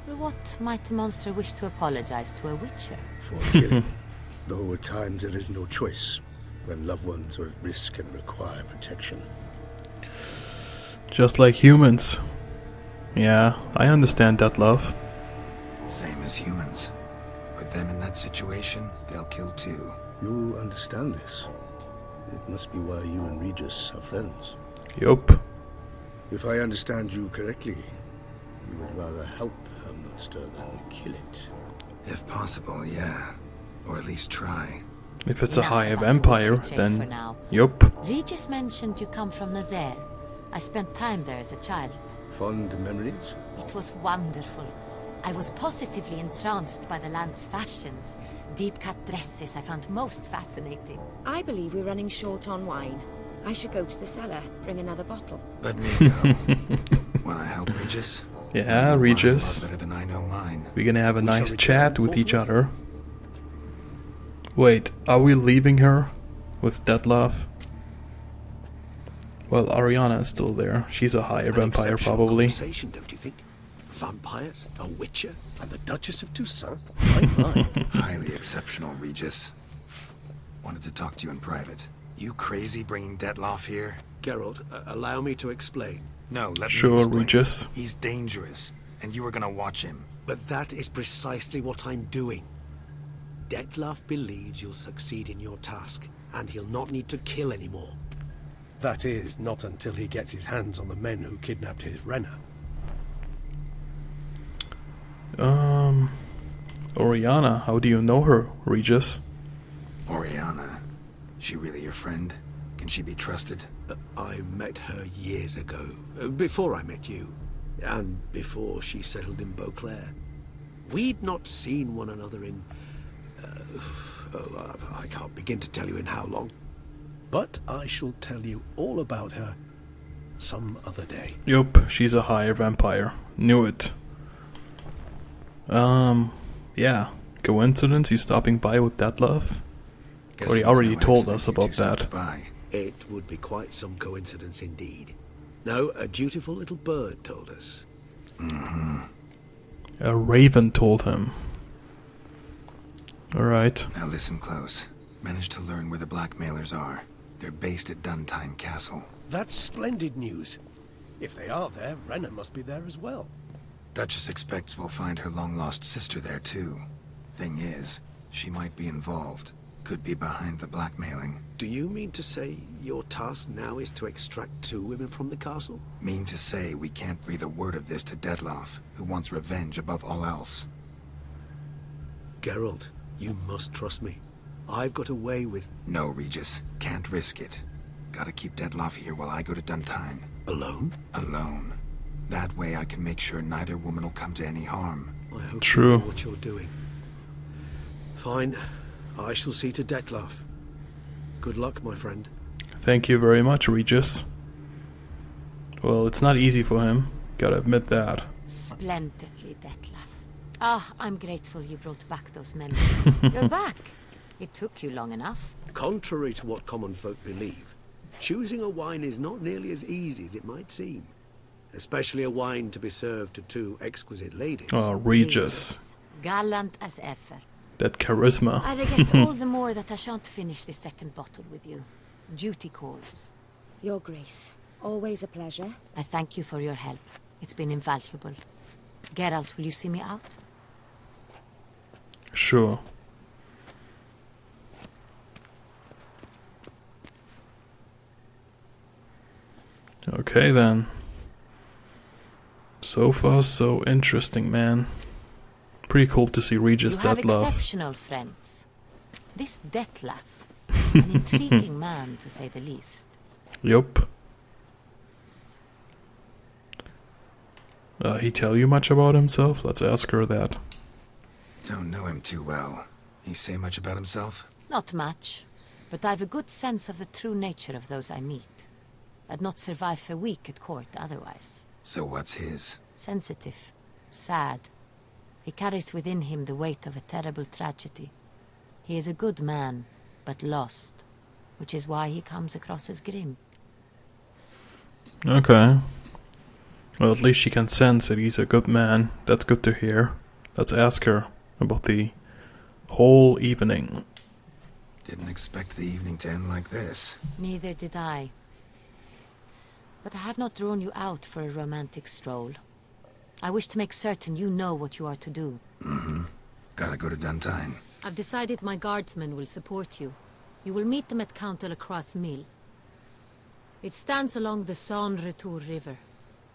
Speaker 4: What might a monster wish to apologize to a witcher?
Speaker 15: For killing. Though at times there is no choice, when loved ones are at risk and require protection.
Speaker 1: Just like humans. Yeah, I understand that, love.
Speaker 2: Same as humans. Put them in that situation, they'll kill too.
Speaker 15: You understand this. It must be why you and Regis are friends.
Speaker 1: Yup.
Speaker 15: If I understand you correctly, you would rather help a monster than kill it.
Speaker 2: If possible, yeah. Or at least try.
Speaker 1: If it's a
Speaker 4: Enough
Speaker 1: higher
Speaker 4: about the
Speaker 1: vampire,
Speaker 4: witcher check for
Speaker 1: then...
Speaker 4: now.
Speaker 1: Yup.
Speaker 4: Regis mentioned you come from Nazaire. I spent time there as a child.
Speaker 15: Fond memories?
Speaker 4: It was wonderful. I was positively entranced by the land's fashions. Deep-cut dresses I found most fascinating.
Speaker 13: I believe we're running short on wine. I should go to the cellar, bring another bottle.
Speaker 2: Let me go. Wanna help Regis?
Speaker 1: Yeah, Regis.
Speaker 2: Better than I know mine.
Speaker 1: We're gonna have a nice chat with each other. Wait, are we leaving her with Detlef? Well, Oriana is still there. She's a higher vampire, probably.
Speaker 14: Conversation, don't you think? Vampires, a witcher, and the Duchess of Toussaint.
Speaker 2: Highly exceptional, Regis. Wanted to talk to you in private. You crazy bringing Detlef here?
Speaker 14: Geralt, allow me to explain.
Speaker 2: No, let me
Speaker 1: Sure,
Speaker 2: explain.
Speaker 1: Regis.
Speaker 2: He's dangerous, and you were gonna watch him.
Speaker 14: But that is precisely what I'm doing. Detlef believes you'll succeed in your task, and he'll not need to kill anymore. That is, not until he gets his hands on the men who kidnapped his Renner.
Speaker 1: Oriana, how do you know her, Regis?
Speaker 2: Oriana. She really your friend? Can she be trusted?
Speaker 14: I met her years ago, before I met you, and before she settled in Beauclair. We'd not seen one another in... I can't begin to tell you in how long. But I shall tell you all about her some other day.
Speaker 1: Yup, she's a higher vampire. Knew it. Yeah. Coincidence he's stopping by with Detlef? Or he already told us about that.
Speaker 14: It would be quite some coincidence indeed. No, a dutiful little bird told us.
Speaker 1: A raven told him. Alright.
Speaker 2: Now listen close. Managed to learn where the blackmailers are. They're based at Duntine Castle.
Speaker 14: That's splendid news. If they are there, Renner must be there as well.
Speaker 2: Duchess expects we'll find her long-lost sister there, too. Thing is, she might be involved. Could be behind the blackmailing.
Speaker 14: Do you mean to say your task now is to extract 2 women from the castle?
Speaker 2: Mean to say we can't breathe a word of this to Detlef, who wants revenge above all else.
Speaker 14: Geralt, you must trust me. I've got away with...
Speaker 2: No, Regis. Can't risk it. Gotta keep Detlef here while I go to Duntine.
Speaker 14: Alone?
Speaker 2: Alone. That way I can make sure neither woman will come to any harm.
Speaker 14: I hope
Speaker 1: True.
Speaker 14: you know what you're doing. Fine. I shall see to Detlef. Good luck, my friend.
Speaker 1: Thank you very much, Regis. Well, it's not easy for him. Gotta admit that.
Speaker 4: Splendidly, Detlef. Ah, I'm grateful you brought back those memories. You're back. It took you long enough.
Speaker 14: Contrary to what common folk believe, Choosing a wine is not nearly as easy as it might seem. Especially a wine to be served to two exquisite ladies.
Speaker 1: Oh, Regis.
Speaker 4: Gallant as ever.
Speaker 1: That charisma.
Speaker 4: I regret all the more that I shan't finish the second bottle with you. Duty calls.
Speaker 13: Your Grace, always a pleasure.
Speaker 4: I thank you for your help. It's been invaluable. Geralt, will you see me out?
Speaker 1: Sure. Okay then. So far so interesting, man. Pretty cool to see Regis
Speaker 4: You have
Speaker 1: Dettlaff.
Speaker 4: exceptional friends. This Dettlaff, an intriguing man to say the least.
Speaker 1: Yup. He tell you much about himself? Let's ask her that.
Speaker 2: Don't know him too well. He say much about himself?
Speaker 4: Not much, but I've a good sense of the true nature of those I meet. I'd not survive a week at court otherwise.
Speaker 2: So what's his?
Speaker 4: Sensitive, sad. He carries within him the weight of a terrible tragedy. He is a good man, but lost, which is why he comes across as grim.
Speaker 1: Okay. Well, at least she can sense that he's a good man. That's good to hear. Let's ask her about the whole evening.
Speaker 2: Didn't expect the evening to end like this.
Speaker 4: Neither did I. But I have not drawn you out for a romantic stroll. I wish to make certain you know what you are to do.
Speaker 2: Mm-hmm. Gotta go to Duntine.
Speaker 4: I've decided my guardsmen will support you. You will meet them at Count de la Croix Mill. It stands along the Saône-Retour River,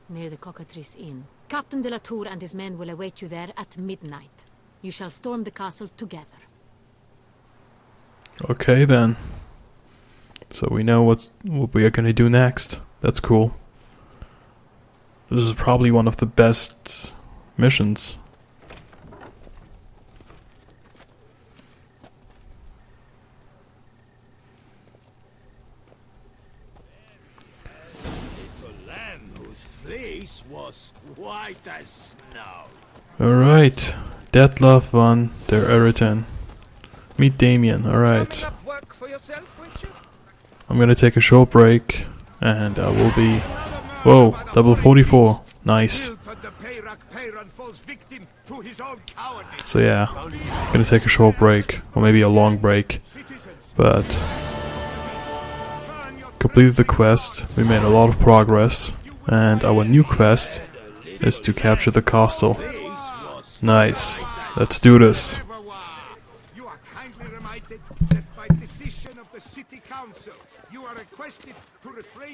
Speaker 4: near the Cockatrice Inn. Captain de la Tour and his men will await you there at midnight. You shall storm the castle together.
Speaker 1: Okay then. So we know what we are gonna do next. That's cool. This is probably one of the best missions.
Speaker 3: Fleece was white as snow.
Speaker 1: Alright. Dettlaff von der Eritan. Meet Damien. Alright. I'm gonna take a short break and I will be... Whoa, level 44. Nice. So yeah, I'm gonna take a short break, or maybe a long break, but completed the quest, we made a lot of progress, and our new quest is to capture the castle. Nice, let's do this.
Speaker 3: You are kindly reminded that by decision of the city council, you are requested to refrain